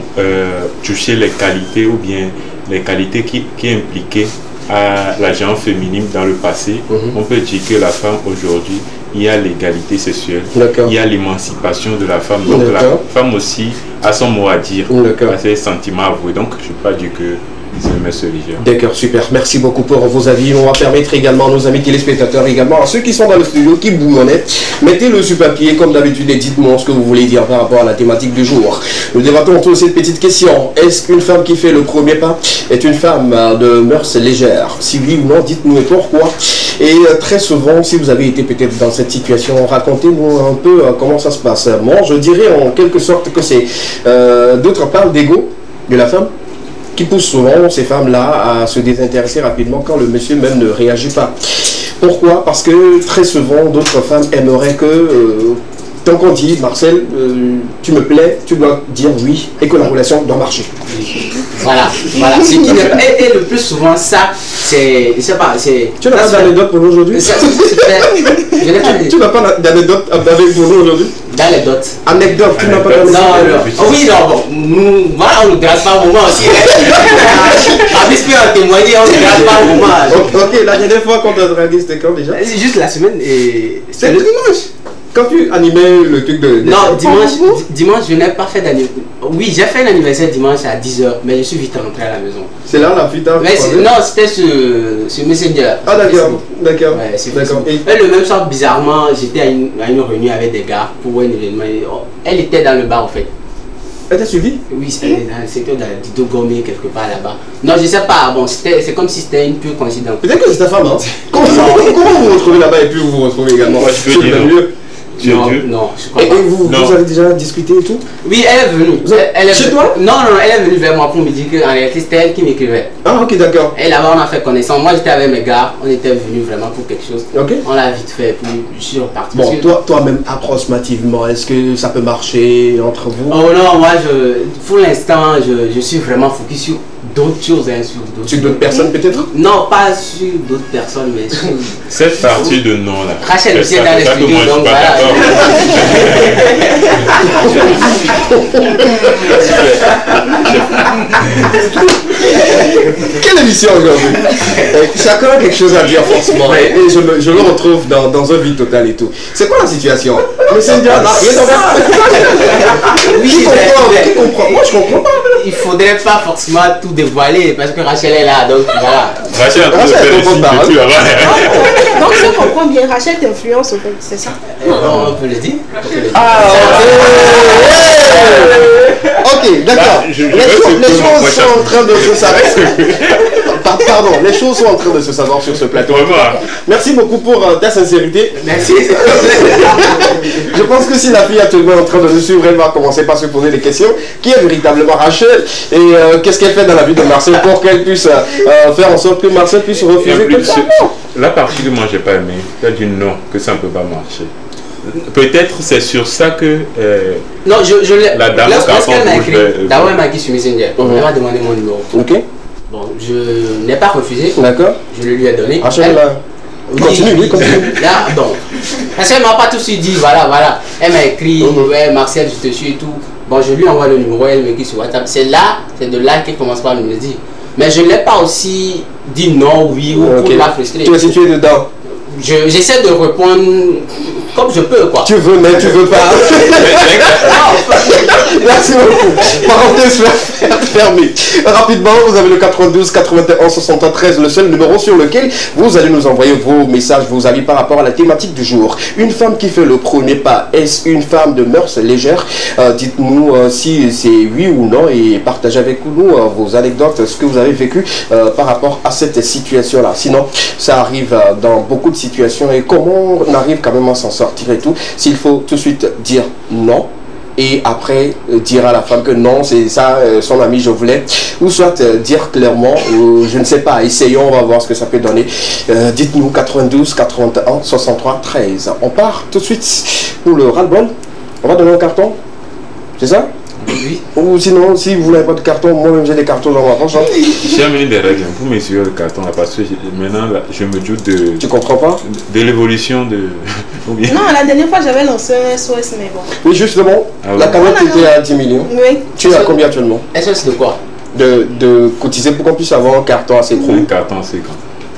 toucher les qualités ou bien les qualités qui impliquaient à la gente féminine dans le passé, on peut dire que la femme aujourd'hui, il y a l'égalité sexuelle, il y a l'émancipation de la femme. Donc la femme aussi a son mot à dire, a ses sentiments avoués. Donc je ne peux pas dire que D'accord, super. Merci beaucoup pour vos avis. On va permettre également à nos amis téléspectateurs, également à ceux qui sont dans le studio, qui bouillonnent. Mettez-le sur papier comme d'habitude et dites-moi ce que vous voulez dire par rapport à la thématique du jour. Nous débattons autour de cette petite question. Est-ce qu'une femme qui fait le premier pas est une femme de mœurs légères? Si oui ou non, dites-nous et pourquoi. Et très souvent, si vous avez été peut-être dans cette situation, racontez-nous un peu comment ça se passe. Moi, je dirais en quelque sorte que c'est d'autre part d'ego de la femme qui pousse souvent ces femmes-là à se désintéresser rapidement quand le monsieur même ne réagit pas. Pourquoi? Parce que très souvent, d'autres femmes aimeraient que, tant qu'on dit, Marcel, tu me plais, tu dois dire oui, et que la relation doit marcher. Voilà, voilà. Et le plus souvent, ça, c'est... Tu n'as pas d'anecdote pour nous aujourd'hui? Tu n'as pas d'anecdote avec pour nous aujourd'hui? D'anecdote. Anecdote, tu n'as pas d'anecdote? Non. Oui, non, bon. Nous, voilà, on ne grâce pas au moment aussi. Puisque on témoigné, on ne grâce pas au moment. Ok, la dernière fois qu'on t'a dragué, c'était quand déjà? C'est juste la semaine et c'est le dimanche. Quand tu animais le truc de... Non, dimanche, je n'ai pas fait d'anniversaire. Oui, j'ai fait l'anniversaire dimanche à 10h, mais je suis vite rentré à la maison. C'est là la fuite? Non, c'était sur Messenger. Ah d'accord, d'accord. Ouais, c'est d'accord. Et le même soir, bizarrement, j'étais à une réunion avec des gars pour un événement. Elle était dans le bar en fait. Elle t'a suivi? Oui, c'était dans le secteur d'Ido Gourmet, quelque part là-bas. Non, je sais pas, bon, c'est comme si c'était une pure coïncidence. Peut-être que c'est ta femme, hein? Comment vous vous retrouvez là-bas et puis vous vous retrouvez également? Moi, je peux dire non, je crois pas. Et vous avez déjà discuté et tout? Oui, elle est venue. Chez toi? Non, elle est venue vers moi pour me dire qu'en réalité c'était elle qui m'écrivait. Ah ok, d'accord. Et là-bas on a fait connaissance. Moi j'étais avec mes gars, on était venus vraiment pour quelque chose. Ok. On l'a vite fait, puis je suis reparti. Bon, toi-même approximativement, est-ce que ça peut marcher entre vous? Oh non, moi pour l'instant je suis vraiment focus sur d'autres choses, hein, sur d'autres personnes peut-être? Non, pas sur d'autres personnes, mais sur... Cette partie de non là. Rachel aussi est dans les studios, donc voilà. Quelle émission aujourd'hui? Chacun a quelque chose à dire forcément. Et je me retrouve dans un vide total et tout. C'est quoi la situation? Mais c'est bien, oui, qui comprend? Moi je comprends pas. Il faudrait pas forcément tout dévoiler parce que Rachel est là, donc voilà. Rachel a tout fait donc je comprends bien, Rachel t'influence au fait, c'est ça? On peut le dire. Ah ok, d'accord. Les choses sont en train de se savoir. Pardon, les choses sont en train de se savoir sur ce plateau. Merci beaucoup pour ta sincérité. Merci. Je pense que si la fille actuellement est en train de nous suivre, elle va commencer par se poser des questions. Qui est véritablement Rachel? Et qu'est-ce qu'elle fait dans la vie de Marcel pour qu'elle puisse faire en sorte que Marcel puisse refuser comme ça? La partie que moi j'ai pas aimé, tu as dit non, que ça ne peut pas marcher. Peut-être c'est sur ça que non, la dame au carton rouge. D'abord elle m'a écrit sur Messenger. Elle m'a demandé mon numéro. Ok. Bon, je n'ai pas refusé. D'accord. Je le lui ai donné. Rachel, continue. Là, donc. Parce qu'elle m'a pas tout de suite dit, voilà. Elle m'a écrit, ouais, Marcel, je te suis et tout. Bon, je lui envoie le numéro, elle m'écrit sur WhatsApp. C'est de là qu'elle commence par me dire. Mais je ne l'ai pas aussi dit non, oui, ou pour la frustrer. Tu es situé dedans. J'essaie de répondre comme je peux, quoi. Tu veux, mais tu veux pas. Merci beaucoup. Parenthèse fermée. Rapidement, vous avez le 92 91 73, le seul numéro sur lequel vous allez nous envoyer vos messages, vos avis par rapport à la thématique du jour. Une femme qui fait le premier pas, est-ce une femme de mœurs légères? Dites-nous si c'est oui ou non et partagez avec nous vos anecdotes, ce que vous avez vécu par rapport à cette situation-là. Sinon, ça arrive dans beaucoup de situations et comment on arrive quand même à s'en sortir et tout, s'il faut tout de suite dire non et après dire à la femme que non, c'est ça son ami je voulais, ou soit dire clairement je ne sais pas, essayons, on va voir ce que ça peut donner. Dites-nous 92 81 63 13. On part tout de suite pour le ras-le-bol. On va donner un carton, c'est ça? Oui. Ou sinon, si vous n'avez pas de carton, moi-même j'ai des cartons dans ma poche. Hein. J'ai amené des règles pour m'essuyer le carton là, parce que maintenant là, je me doute de. Tu comprends pas? De l'évolution de. Non, la dernière fois j'avais lancé un SOS, mais bon. Oui, justement, la cagnotte était à 10 millions. Oui. Tu es à combien actuellement? SOS de quoi? De cotiser pour qu'on puisse avoir un carton assez gros. Un carton assez grand.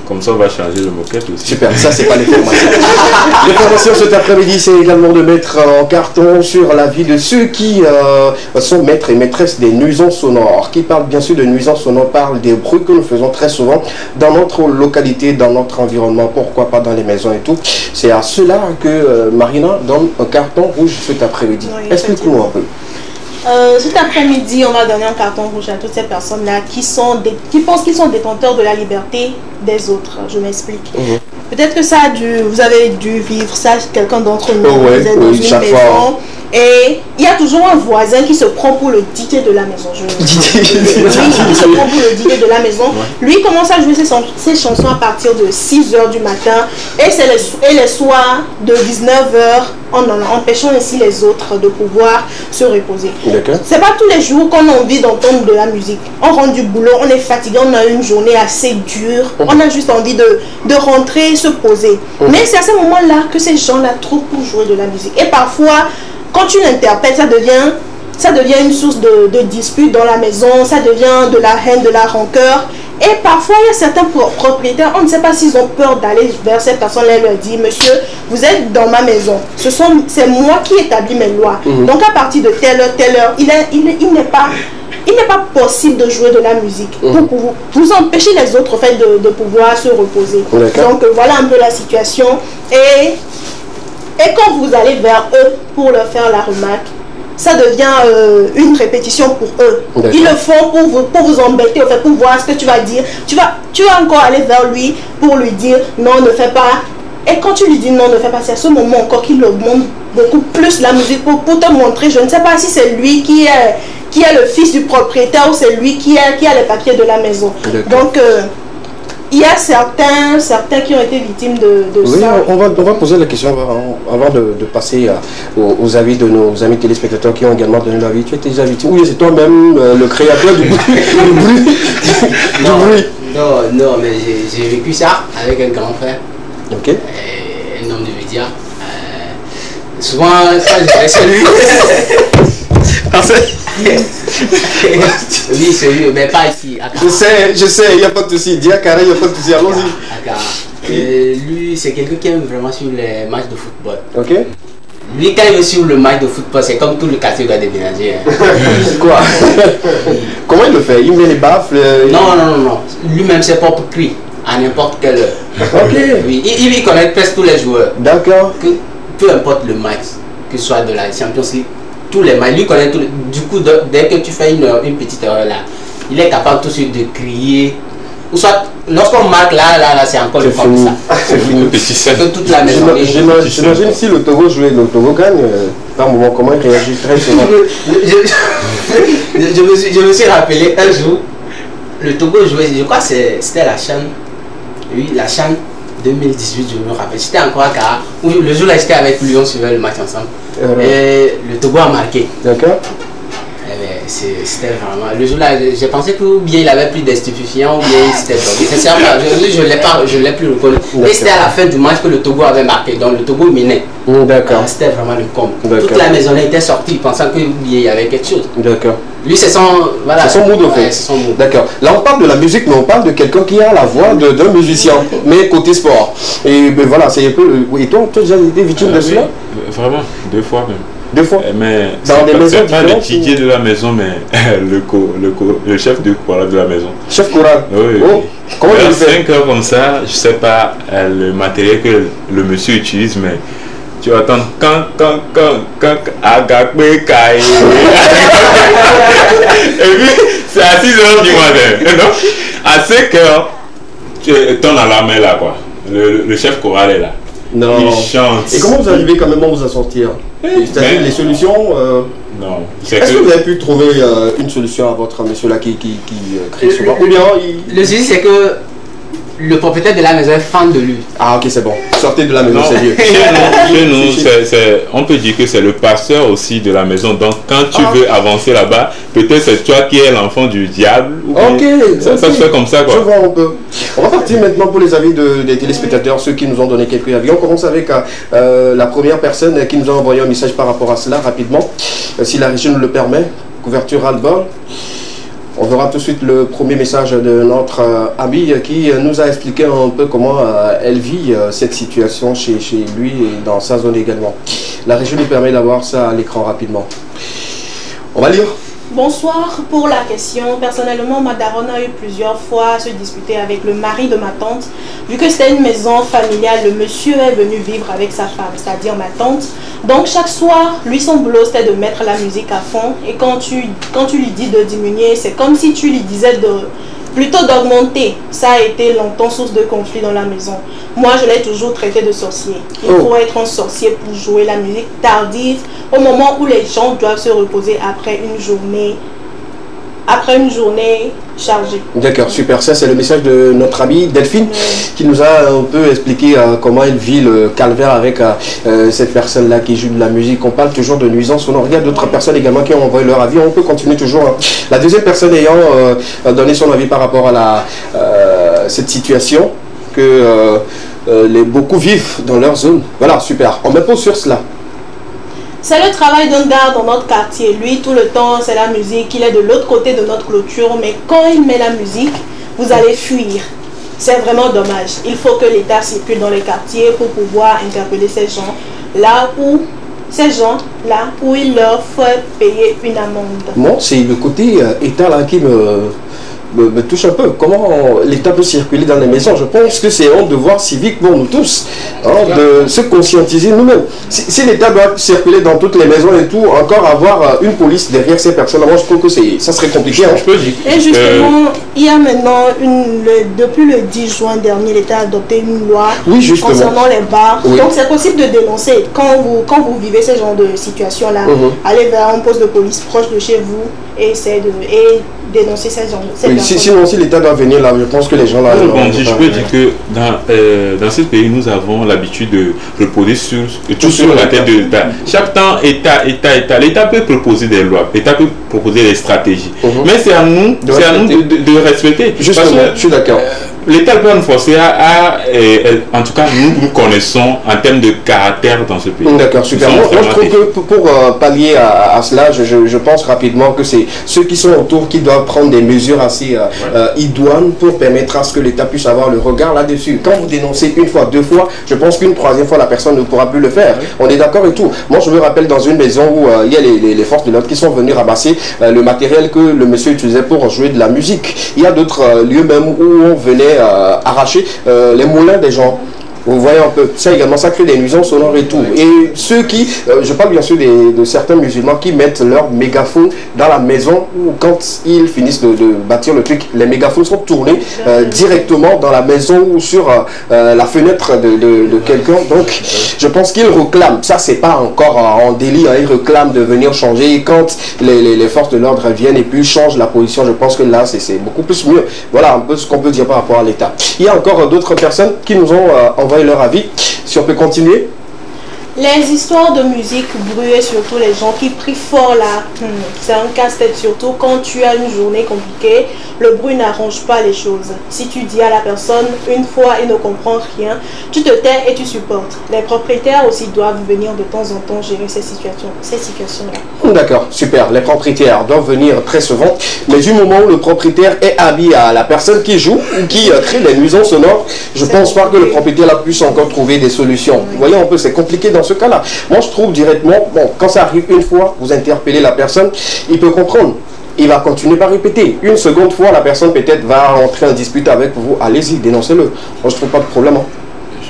Comme ça, on va changer le moquette aussi. Super, ça c'est pas l'information. L'information cet après-midi, c'est également de mettre en carton sur la vie de ceux qui sont maîtres et maîtresses des nuisances sonores. Qui parle bien sûr de nuisances sonores, parle des bruits que nous faisons très souvent dans notre localité, dans notre environnement, pourquoi pas dans les maisons et tout. C'est à cela que Marina donne un carton rouge cet après-midi. Oui, explique-nous un peu. Cet après-midi, on va donner un carton rouge à toutes ces personnes-là qui pensent qu'ils sont détenteurs de la liberté des autres. Je m'explique. Peut-être que vous avez dû vivre ça, quelqu'un d'entre nous, vous êtes dans une maison et il y a toujours un voisin qui se prend pour le DJ de la maison. Qui se prend pour le DJ de la maison. Lui commence à jouer ses chansons à partir de 6h du matin et les soirs de 19h en empêchant ainsi les autres de pouvoir se reposer. C'est pas tous les jours qu'on a envie d'entendre de la musique. On rentre du boulot, on est fatigué, on a une journée assez dure, on a juste envie de rentrer, se poser. Mais c'est à ce moment-là que ces gens-là trouvent pour jouer de la musique. Et parfois, quand tu l'interprètes, ça devient une source de dispute dans la maison, ça devient de la haine, de la rancœur. Et parfois, il y a certains propriétaires, on ne sait pas s'ils ont peur d'aller vers cette personne-là et leur dire, monsieur, vous êtes dans ma maison, c'est moi qui établis mes lois. Donc à partir de telle heure, il n'est pas possible de jouer de la musique pour vous empêcher les autres fait de pouvoir se reposer. Donc voilà un peu la situation. Et quand vous allez vers eux pour leur faire la remarque, ça devient une répétition pour eux. Ils le font pour vous embêter, en fait, pour voir ce que tu vas dire. Tu vas encore aller vers lui pour lui dire non, ne fais pas. Et quand tu lui dis non, ne fais pas, c'est à ce moment encore qu'il augmente beaucoup plus la musique pour te montrer. Je ne sais pas si c'est lui qui est le fils du propriétaire ou c'est lui qui a les papiers de la maison. Donc, il y a certains qui ont été victimes de ça. On va poser la question avant de passer aux avis de nos amis téléspectateurs qui ont également donné l'avis. Tu étais déjà victime? Oui, c'est toi-même le créateur du bruit. Non, mais j'ai vécu ça avec un grand frère. Ok. Un homme de médias. Souvent, quand je reste lui. Oui, c'est lui, mais pas ici. Je sais, il n'y a pas de souci. Dis à Carré, il n'y a pas de souci. Allons-y. Lui, c'est quelqu'un qui aime vraiment suivre les matchs de football. Ok. Lui, quand il veut suivre le match de football, c'est comme tout le quartier doit déménager. Quoi? Comment il le fait? Il met les baffes? Non. Lui-même, c'est propre cri. À n'importe quelle heure. Ok. Oui, il connaît presque tous les joueurs. D'accord. Peu importe le match, que ce soit de la Champions League, tous les matchs, lui connaît tous les... Du coup, dès que tu fais une petite erreur là, il est capable tout de suite de crier. Ou soit, lorsqu'on marque là, c'est encore le comme ça. C'est fini. C'est que toute la maison. J'imagine si le Togo jouait, le Togo gagne, par un moment, comment il réagit très souvent. Je me suis rappelé un jour, le Togo jouait, je crois que c'était la CHAN. Oui, la CHAN 2018, je me rappelle. J'étais encore à Kara. Le jour là, j'étais avec lui, on suivait le match ensemble. Et le Togo a marqué. D'accord. C'était vraiment... Le jour là, j'ai pensé que bien il avait plus de stupéfiants ou bien il s'était tombé. Je ne l'ai plus reconnu. Et c'était à la fin du match que le Togo avait marqué. Donc le Togo menait. D'accord. C'était vraiment le comble. Toute la maison était sortie pensant qu'il y avait quelque chose. D'accord. Lui, c'est son... Voilà. C'est son mood, en fait. C'est son mood. D'accord. Là, on parle de la musique, mais on parle de quelqu'un qui a la voix d'un musicien, mais côté sport. Et ben, voilà, c'est un peu... Et toi, tu as déjà été victime de cela? Vraiment, 2 fois même. 2 fois? Mais dans des maisons pas le DJ de la maison, mais le chef de chorale de la maison. Chef chorale? Oui. Oh, comment il fait? 5 heures comme ça, je sais pas le matériel que le monsieur utilise, mais tu vas entendre quand Agakbe Kai. Et puis c'est à 6 heures du matin. Non? À 5 heures, ton alarme est là, quoi. Le chef chorale est là. Non. Il chante. Et comment vous arrivez quand même à vous en sortir? C'est-à-dire les solutions Non. Est-ce que vous avez pu trouver une solution à votre monsieur là qui crie souvent? Ou bien le souci c'est que le propriétaire de la maison est fan de lui. Ah ok, c'est bon. Sortez de la maison, c'est mieux. Chez nous, on peut dire que c'est le pasteur aussi de la maison. Donc quand tu veux avancer là-bas, peut-être c'est toi qui es l'enfant du diable. Ok. Ça se fait comme ça, quoi. Je vois un peu. On va partir maintenant pour les avis des téléspectateurs, ceux qui nous ont donné quelques avis. On commence avec la première personne qui nous a envoyé un message par rapport à cela rapidement. Si la régie nous le permet, couverture album. On verra tout de suite le premier message de notre amie qui nous a expliqué un peu comment elle vit cette situation chez lui et dans sa zone également. La régie nous permet d'avoir ça à l'écran rapidement. On va lire. Bonsoir pour la question. Personnellement, ma daronne a eu plusieurs fois à se disputer avec le mari de ma tante. Vu que c'était une maison familiale, le monsieur est venu vivre avec sa femme, c'est-à-dire ma tante. Donc chaque soir, lui son boulot c'était de mettre la musique à fond. Et quand tu lui dis de diminuer, c'est comme si tu lui disais plutôt d'augmenter. Ça a été longtemps source de conflit dans la maison. Moi, je l'ai toujours traité de sorcier. Il faut être un sorcier pour jouer la musique tardive au moment où les gens doivent se reposer après une journée chargée. D'accord, super. Ça, c'est le message de notre amie Delphine qui nous a un peu expliqué comment elle vit le calvaire avec cette personne-là qui joue de la musique. On parle toujours de nuisance sonore. Il y a d'autres personnes également qui ont envoyé leur avis. On peut continuer toujours. Hein. La deuxième personne ayant donné son avis par rapport à cette situation que beaucoup vivent dans leur zone. Voilà, super. On me pose sur cela. C'est le travail d'un gars dans notre quartier. Lui, tout le temps, c'est la musique. Il est de l'autre côté de notre clôture. Mais quand il met la musique, vous allez fuir. C'est vraiment dommage. Il faut que l'État circule dans les quartiers pour pouvoir interpeller ces gens-là où il leur faut payer une amende. Bon, c'est le côté État là qui me touche un peu. Comment l'État peut circuler dans les maisons? Je pense que c'est un devoir civique pour nous tous, hein, de se conscientiser nous-mêmes. Si l'État doit circuler dans toutes les maisons et tout, encore avoir une police derrière ces personnes, moi je trouve que ça serait compliqué. Hein. Et justement, il y a maintenant, depuis le 10 juin dernier, l'État a adopté une loi concernant les bars. Oui. Donc c'est possible de dénoncer. Quand vous vivez ce genre de situation-là, allez vers un poste de police proche de chez vous et dénoncer ces gens. Sinon, si l'État doit venir là, je pense que les gens là... Bon, je peux dire que dans ce pays, nous avons l'habitude de reposer tout sur la tête de l'État. Chaque temps, l'État peut proposer des lois, l'État peut proposer des stratégies. Mais c'est à nous de respecter. Justement, je suis d'accord. L'État peut nous forcer en tout cas, nous connaissons en termes de caractère dans ce pays. D'accord, super. Moi, je trouve que pour pallier à cela, je pense rapidement que c'est ceux qui sont autour qui doivent prendre des mesures assez idoines pour permettre à ce que l'État puisse avoir le regard là-dessus. Quand vous dénoncez une fois, deux fois, je pense qu'une troisième fois, la personne ne pourra plus le faire. On est d'accord et tout. Moi, je me rappelle dans une maison où il y a les forces de l'ordre qui sont venues ramasser le matériel que le monsieur utilisait pour jouer de la musique. Il y a d'autres lieux même où on venait arracher les moulins des gens. Vous voyez un peu, ça également, ça crée des nuisances sonores et tout. Et ceux qui, je parle bien sûr de certains musulmans qui mettent leur mégaphone dans la maison, ou quand ils finissent de bâtir le truc, les mégaphones sont tournés directement dans la maison ou sur la fenêtre de quelqu'un. Donc, je pense qu'ils réclament, ça c'est pas encore en délit, hein, ils réclament de venir changer. Et quand les forces de l'ordre viennent et puis changent la position, je pense que là c'est beaucoup plus mieux. Voilà un peu ce qu'on peut dire par rapport à l'État. Il y a encore d'autres personnes qui nous ont envoyé leur avis. Si on peut continuer. Les histoires de musique bruées, surtout les gens qui prient fort là, c'est un casse-tête, surtout quand tu as une journée compliquée, le bruit n'arrange pas les choses. Si tu dis à la personne une fois et ne comprend rien, tu te tais et tu supportes. Les propriétaires aussi doivent venir de temps en temps gérer ces situations-là. D'accord, super. Les propriétaires doivent venir très souvent, mais du moment où le propriétaire est habillé à la personne qui joue ou qui crée des nuisances sonores, je pense pas que le propriétaire là puisse encore trouver des solutions. Vous voyez un peu, c'est compliqué dans ce cas-là. Moi, je trouve directement, bon, quand ça arrive une fois, vous interpellez la personne, il peut comprendre. Il va continuer par répéter. Une seconde fois, la personne peut-être va entrer en dispute avec vous. Allez-y, dénoncez-le. Moi, je trouve pas de problème. Hein.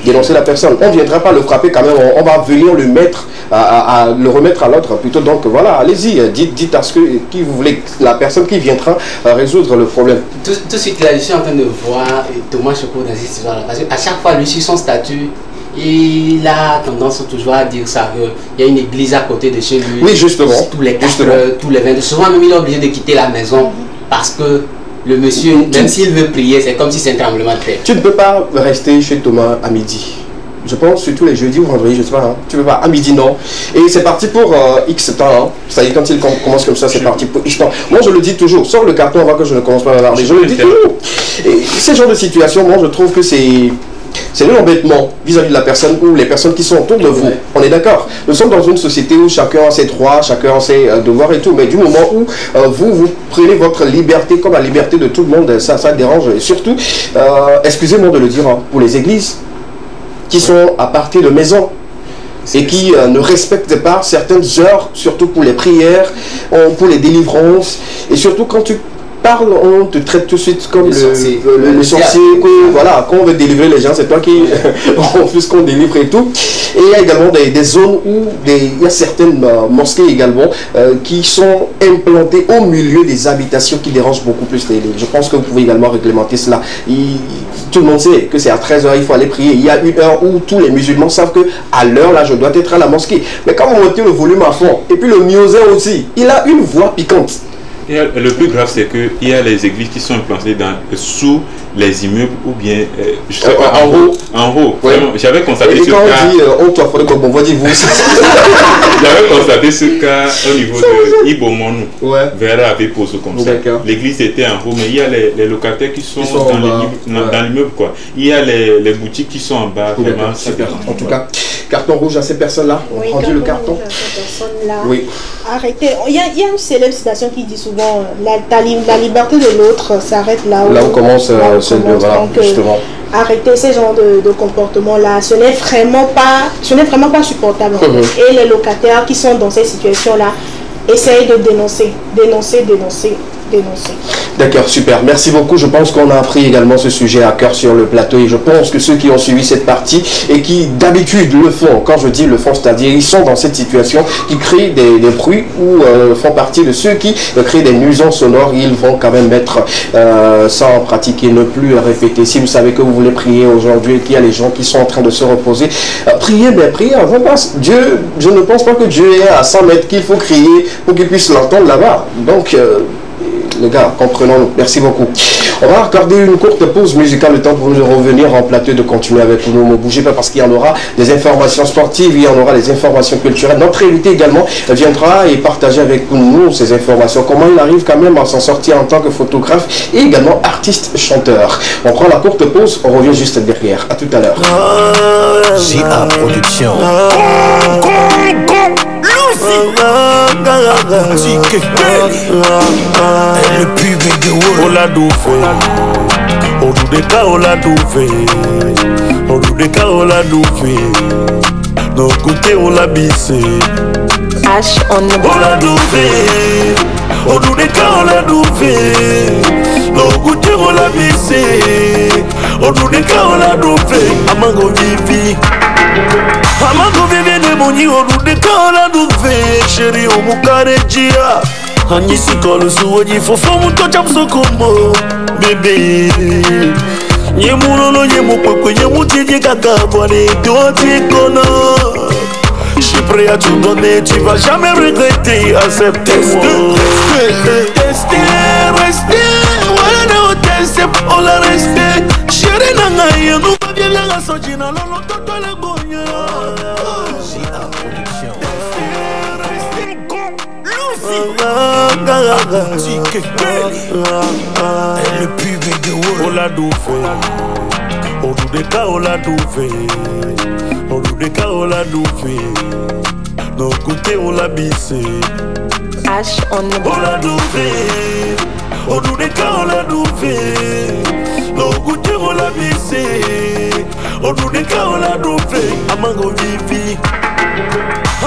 Dénoncer la personne. On ne viendra pas le frapper quand même. On va venir le mettre, le remettre à l'autre plutôt. Donc voilà, allez-y. Dites à ce qui vous voulez. La personne qui viendra résoudre le problème. Tout de suite là, je suis en train de voir Thomas Choco dans cette histoire-là. Parce qu'à chaque fois, lui, sur son statut, il a tendance toujours à dire ça. Il y a une église à côté de chez lui. Oui, justement. Tous les 4 heures, tous les 22. Souvent, même, il est obligé de quitter la maison parce que le monsieur, même s'il veut prier, c'est comme si c'était un tremblement de terre. Tu ne peux pas rester chez Thomas à midi. Je pense surtout les jeudis ou vendredis, je ne sais pas. Hein. Tu ne peux pas, à midi non. Et c'est parti pour X temps. Hein. Ça y est, quand il commence comme ça, c'est parti pour X temps. Moi, je le dis toujours. Sors le carton avant que je ne commence pas à m'alarmer. Je le dis toujours. Et ce genre de situation, moi, je trouve que c'est de l'embêtement vis-à-vis de la personne ou les personnes qui sont autour de vous. On est d'accord. Nous sommes dans une société où chacun a ses droits, chacun a ses devoirs et tout. Mais du moment où vous prenez votre liberté comme la liberté de tout le monde, ça dérange. Et surtout, excusez-moi de le dire, hein, pour les églises qui sont à partir de maison et qui ne respectent pas certaines heures, surtout pour les prières, pour les délivrances. Et surtout quand tu parle, on te traite tout de suite comme le sorcier, voilà, quand on veut délivrer les gens, c'est toi qui refuse qu'on délivre et tout. Et il y a également des zones où il y a certaines mosquées également qui sont implantées au milieu des habitations qui dérangent beaucoup plus les élèves. Je pense que vous pouvez également réglementer cela. Tout le monde sait que c'est à 13 h, il faut aller prier. Il y a une heure où tous les musulmans savent que à l'heure là, je dois être à la mosquée. Mais quand vous montez le volume à fond, et puis le muezzin aussi, il a une voix piquante. Et le plus grave, c'est qu'il y a les églises qui sont implantées sous les immeubles ou bien en haut. Ouais. J'avais constaté ce cas. J'avais constaté ce cas au niveau de Ibomonou, vers Aveposo comme ça. L'église était en haut, mais il y a les locataires qui sont dans l'immeuble. Il y a les boutiques qui sont en bas. Vraiment, super. En tout cas, carton rouge à ces personnes-là. On prend le carton. Oui. Arrêtez. Il y a une célèbre citation qui dit souvent la liberté de l'autre s'arrête là où commence celle de voilà, justement. Arrêtez ce genre de comportement-là. Ce n'est vraiment pas supportable. Et les locataires qui sont dans ces situations-là essayent de dénoncer. D'accord, super. Merci beaucoup. Je pense qu'on a appris également ce sujet à cœur sur le plateau et je pense que ceux qui ont suivi cette partie et qui d'habitude le font, quand je dis le font, c'est-à-dire ils sont dans cette situation, qui créent des bruits ou font partie de ceux qui créent des nuisances sonores, ils vont quand même mettre ça en pratique et ne plus répéter. Si vous savez que vous voulez prier aujourd'hui et qu'il y a les gens qui sont en train de se reposer, priez avant passe. Dieu, je ne pense pas que Dieu est à 100 mètres qu'il faut crier pour qu'il puisse l'entendre là-bas. Donc, les gars, comprenons-nous. Merci beaucoup. On va accorder une courte pause musicale, le temps pour nous revenir en plateau, de continuer avec nous. Ne bougez pas parce qu'il y en aura des informations sportives, il y en aura des informations culturelles. Notre invité également viendra et partager avec nous ces informations. Comment il arrive quand même à s'en sortir en tant que photographe et également artiste chanteur. On prend la courte pause, on revient juste derrière. À tout à l'heure. JA Production. Le pub de Ola Doufe, Odudeka Ola Doufe, Odudeka Ola Doufe, no côté Ola Bisse, H on Ola Doufe, Odudeka Ola Doufe, no côté Ola Bisse, Odudeka Ola Doufe, Amango Vivi. Amango vive de moni Odudeka Ola Doufe, chéri omukarejia. Anisi kolo suoji fofo mutocha msokomo bébé. Nyemulolo nyemukwe nyemutiji kakabwane doti kono. Je suis prêt à tout donner, tu vas jamais regretter. Accepte-moi. Rester, voilà no tester, on la rester. Chérie nanga yenu babia yanga sojina lolo toto le gonya. JA Production. Le pub de Ola Doufe, Odudeka Ola Doufe, Odudeka Ola Doufe, no côté Ola Bisse, H on Ola Doufe, Odudeka Ola Doufe, no côté Ola Bisse, Odudeka Ola Doufe, Amango Vivi.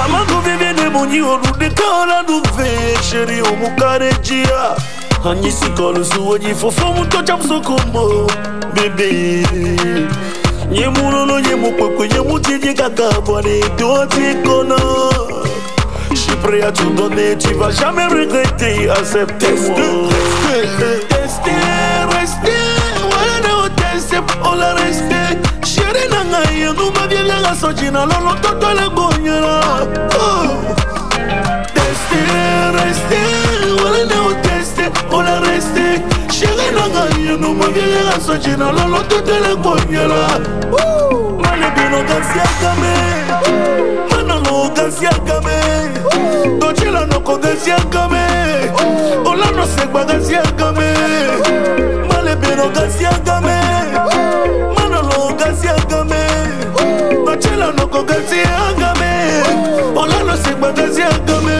Amango vive de moni Odudeka Ola Doufe, chéri omukarejia. Anisi kolo suoji fofo mutocha msokomo bébé. Nyemulolo nyemukwe nyemutiji kakabwane doti kono. Je suis prêt à tout donner, tu vas jamais regretter. Accepte-moi. Rester, voilà no tester, on la rester. Chérie nanga yenu babia yanga sojina lolo toto le gonya. Rester, voilà no tester, on la rester. Chérie nanga yenu babia yanga sojina lolo toto le gonya. Mane bino gansia kame, manalo gansia kame. Dochila no ko gansia kame, ola no segba gansia kame. Mane bino gansia kame, manalo gansia kame. Dochila no ko gansia kame, ola no segba gansia kame.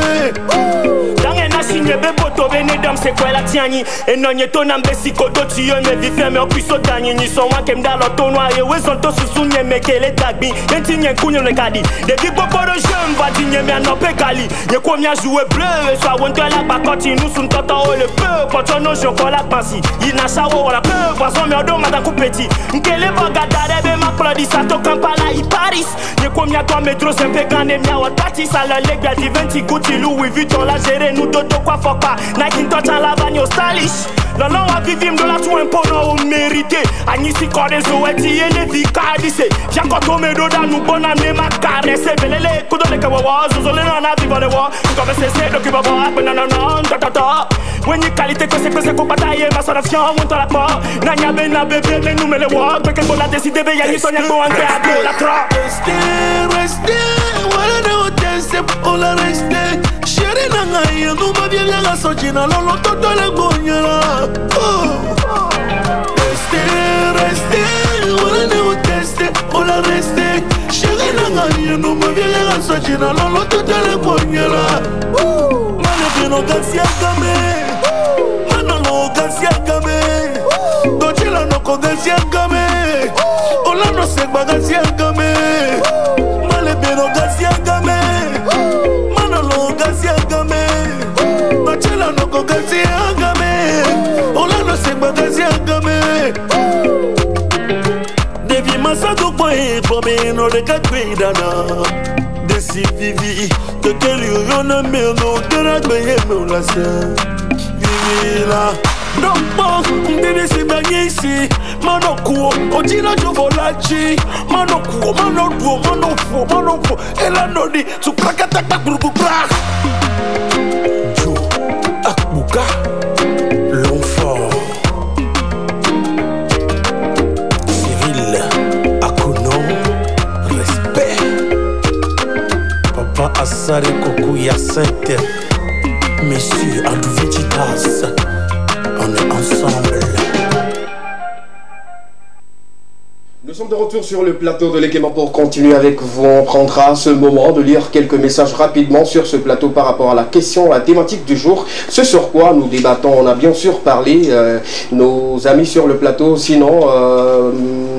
Beboto bene dam se kwa la tiani e nonye to na mbesiko do ti yo me vife me okuso tani ni so wan kem da lo to noa e we zon to susu nye me kele tagbi enti nye kunyo ne kadi de bi poporo jem va di nye me anope kali ye ko mi a jouer bleu so won to la ba koti nu sun toto o le peu poto no jo ko la pansi ina sawo wala peu poison me odo mata ku petit nkele boga dare be ma plodi sa to kampala i Paris ye ko mi a to metro sempe grande mi a wa tati sala legba di 20 Gucci Louis Vuitton la gérer nous dodo quoi fuck pas Nike touch en la bagne au stylish la non a vivim de la tout imponent ou mérité Agnisi kode zo eti ele vi kadise Jako to me do da nou bona me ma caresse Belele kudo le kawawa Zozole no na viva le wa Kome se se do ki baba Benananan ta ta ta Wenye kalite kose ko bataye Ma son afian monte la porte Nanya be na bebe me nou me le wa Peke bo la deside be yanyi son yanko anke a do la tra Rester, wala ne o teste Ou la reste Chérie nanga yenu babia yanga sojina lolo toto le gonya. Rester, wala ne o teste, on la reste. Chérie nanga Y'a no me viene a Sachina, no te le coñela. Mane pino gasia game. Manolo gasia game. Dochila no con gasia game. Ola no se va gasia game. Mane pino gasia game. Manolo gasia game. Dochila no con gasia game. Ola no se va gasia game. Devi masado boy bomino de kakwidana. Desi vivi de quel yona meno de la me la sa. Vivi la. Non bon, dede si bagye ici. Manokuo, ojina jovolachi. Manokuo, manoduo, manofo, manofo. Ela nodi, tu krakatak burububra. Jo, akbuka, l'enfant. Cyril, Akono, respect. Papa Assare Koku Yacette. Messieurs Adouvichitas, on est ensemble. Nous sommes de retour sur le plateau de l'Ekema pour continuer avec vous. On prendra ce moment de lire quelques messages rapidement sur ce plateau par rapport à la question, la thématique du jour. Ce sur quoi nous débattons. On a bien sûr parlé, nos amis sur le plateau, sinon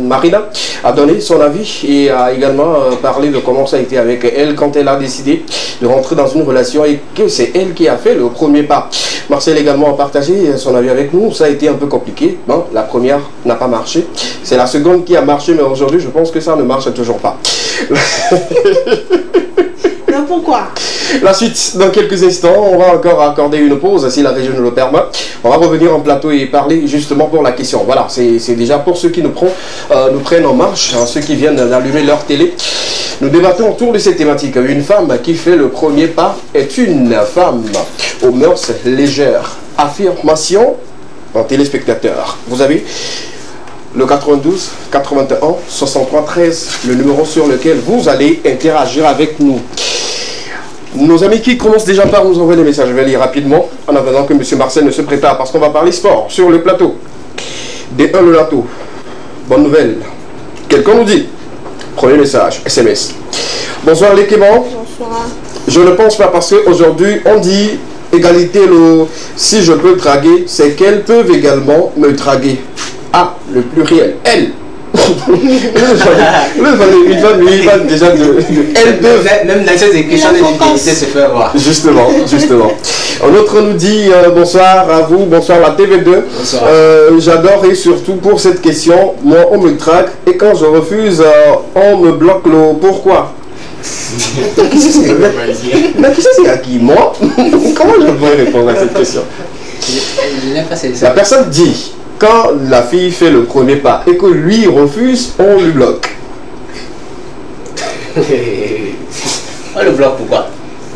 Marina a donné son avis et a également parlé de comment ça a été avec elle quand elle a décidé de rentrer dans une relation et que c'est elle qui a fait le premier pas. Marcel également a partagé son avis avec nous. Ça a été un peu compliqué. Bon, la première n'a pas marché. C'est la seconde qui a marché, mais aujourd'hui, je pense que ça ne marche toujours pas. Non, pourquoi? La suite, dans quelques instants, on va encore accorder une pause, si la région nous le permet. On va revenir en plateau et parler justement pour la question. Voilà, c'est déjà pour ceux qui nous prennent en marche, hein, ceux qui viennent d'allumer leur télé. Nous débattons autour de cette thématique. Une femme qui fait le premier pas est une femme aux mœurs légères. Affirmation en téléspectateur. Vous avez le 92 81 63 13, le numéro sur lequel vous allez interagir avec nous. Nos amis qui commencent déjà par nous envoyer des messages, je vais lire rapidement en attendant que M. Marcel ne se prépare parce qu'on va parler sport sur le plateau. D1 le Lato. Bonne nouvelle. Quelqu'un nous dit. Premier message, SMS. Bonsoir les Clément. Bonsoir. Je ne pense pas parce qu'aujourd'hui on dit égalité, si je peux draguer, c'est qu'elles peuvent également me draguer. Ah, le pluriel, elle. Il va déjà de elle peut. Même dans ces équations de l'utilité se fait voir. Justement. Un autre nous dit bonsoir à vous, bonsoir la TV2. J'adore et surtout pour cette question, moi on me drague et quand je refuse, on me bloque le pourquoi. Mais qui c'est à qui? Moi? Comment je pourrais répondre à cette question? La personne dit. Quand la fille fait le premier pas et que lui refuse, on lui bloque. On le bloque pourquoi?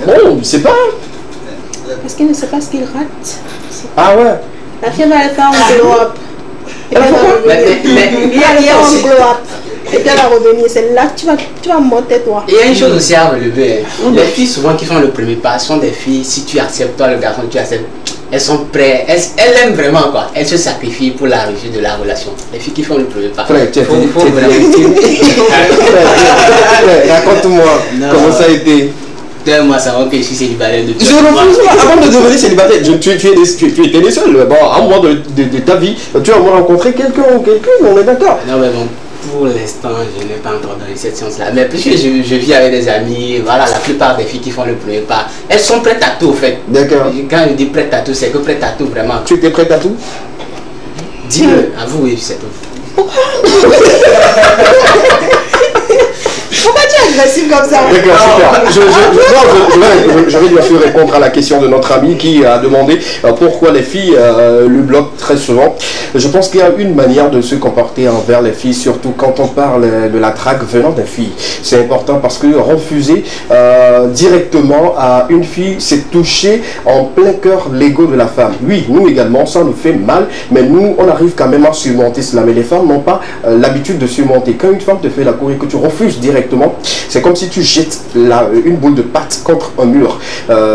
Bon, je ne sais pas. Parce qu'il ne sait pas ce qu'il rate. Ah ouais. La fille va aller faire un glow up. Et puis elle va un glow up. Et puis elle va revenir. C'est là que tu vas monter toi. Il y a une chose aussi à relever. Les filles souvent qui font le premier pas sont des filles, si tu acceptes, toi le garçon, tu acceptes. Elles sont prêtes, elles aiment vraiment quoi. Elles se sacrifient pour la réussite de la relation. Les filles qui font le premier pas. Frère, raconte-moi comment ça a été. Moi, ça va que je suis célibataire depuis. Je refuse avant de devenir célibataire. Tu étais né seul. Bon, à un moment de ta vie, tu as rencontré quelqu'un ou quelqu'une, on est d'accord. Non, mais bon. Pour l'instant, je n'ai pas encore donné cette chance-là. Mais puisque je vis avec des amis, voilà, la plupart des filles qui font le premier pas, elles sont prêtes à tout, en fait. D'accord. Quand je dis prête à tout, c'est que prête à tout, vraiment. Tu étais prête à tout? Dis-le, à vous, oui, c'est tout. Pourquoi tu es agressif comme ça? D'accord, super. Je vais bien sûr répondre à la question de notre ami qui a demandé pourquoi les filles lui bloquent très souvent. Je pense qu'il y a une manière de se comporter envers les filles, surtout quand on parle de la drague venant des filles. C'est important parce que refuser directement à une fille, c'est toucher en plein cœur l'ego de la femme. Oui, nous également, ça nous fait mal, mais nous, on arrive quand même à surmonter cela. Mais les femmes n'ont pas l'habitude de surmonter. Quand une femme te fait la cour et que tu refuses directement, directement. C'est comme si tu jettes une boule de pâte contre un mur.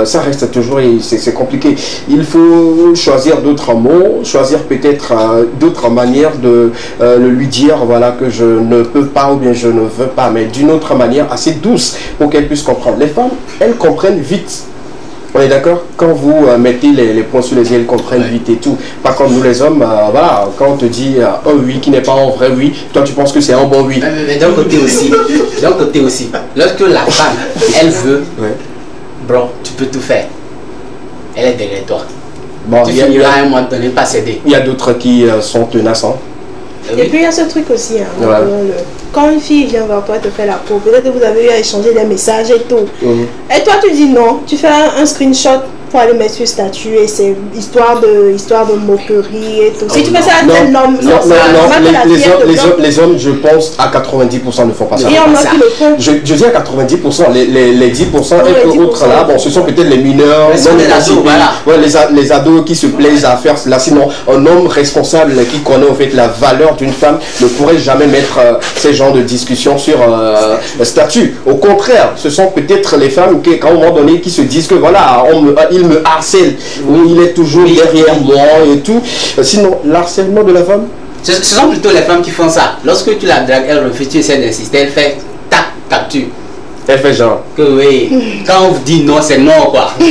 Ça reste toujours, c'est compliqué. Il faut choisir d'autres mots, choisir peut-être d'autres manières de lui dire voilà que je ne peux pas ou bien je ne veux pas, mais d'une autre manière assez douce pour qu'elle puisse comprendre. Les femmes, elles comprennent vite. On est d'accord? Quand vous mettez les points sur les i, elles comprennent vite et tout. Par contre, nous les hommes, voilà, quand on te dit un oui qui n'est pas un vrai oui, toi tu penses que c'est un bon oui. Mais d'un côté aussi, lorsque la femme, elle veut, bro, tu peux tout faire. Elle est derrière toi. Bon, tu finiras à un moment donné pas céder. Il y a d'autres qui sont tenaces. Hein. Et puis il y a ce truc aussi, hein, quand une fille vient vers toi te faire la peau, peut-être que vous avez eu à échanger des messages et tout. Et toi tu dis non, tu fais un screenshot pour aller mettre sur statut et c'est histoire de moquerie et tout. Si tu fais ça à tel homme, les hommes, je pense, à 90% ne font pas ça. Il y en a qui le font. Je dis à 90%, les 10% et autres là, bon, ce sont peut-être les mineurs, les ados qui se plaisent à faire cela. Sinon, un homme responsable qui connaît en fait la valeur d'une femme ne pourrait jamais mettre ces genres de discussions sur statut. Au contraire, ce sont peut-être les femmes qui, à un moment donné, qui se disent que voilà, il me harcèle, il est toujours derrière moi et tout. Sinon, l'harcèlement de la femme, ce sont plutôt les femmes qui font ça. Lorsque tu la dragues, elle refuse, tu essaies d'insister, elle fait tac, capture. Elle fait genre. Que oui, quand on vous dit non, c'est non quoi. Non,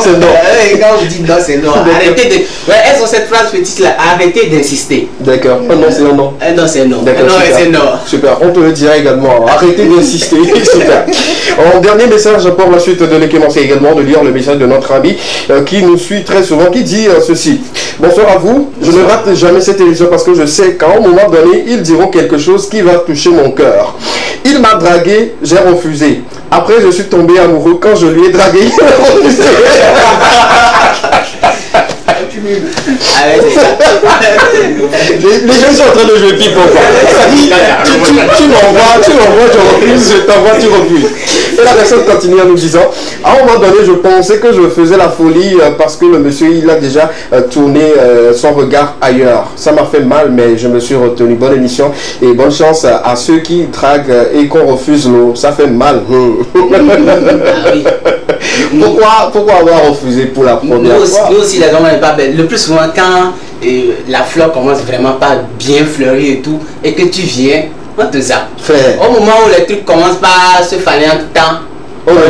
c'est non. Quand on vous dit non, c'est non. Arrêtez de. Ouais, elles ont cette phrase petite là, arrêtez d'insister. D'accord. Non, c'est non. Non, c'est non. D'accord. Non, c'est non. Super. On te le dira également. Arrêtez d'insister. Super. En dernier message pour la suite de l'équémancier également de lire le message de notre ami qui nous suit très souvent, qui dit ceci. Bonsoir à vous. Je ne rate jamais cette émission parce que je sais qu'à un moment donné, ils diront quelque chose qui va toucher mon cœur. Il m'a dragué, j'ai refusé. Après, je suis tombé amoureux quand je lui ai dragué. Il a refusé. Les gens sont en train de jouer pipe encore. Tu m'envoies, je refuse, je t'envoie, tu refuses. Et la personne continue en nous disant, à un moment donné, je pensais que je faisais la folie parce que le monsieur, il a déjà tourné son regard ailleurs. Ça m'a fait mal, mais je me suis retenu. Bonne émission et bonne chance à ceux qui draguent et qu'on refuse l'eau. Ça fait mal. Pourquoi avoir refusé pour la première fois? Nous aussi, les hommes n'est pas belle. Le plus souvent, quand la fleur commence vraiment pas bien fleurir et tout, et que tu viens, on te zappe. Au moment où les trucs commencent pas à se faner en tout temps, oh my God.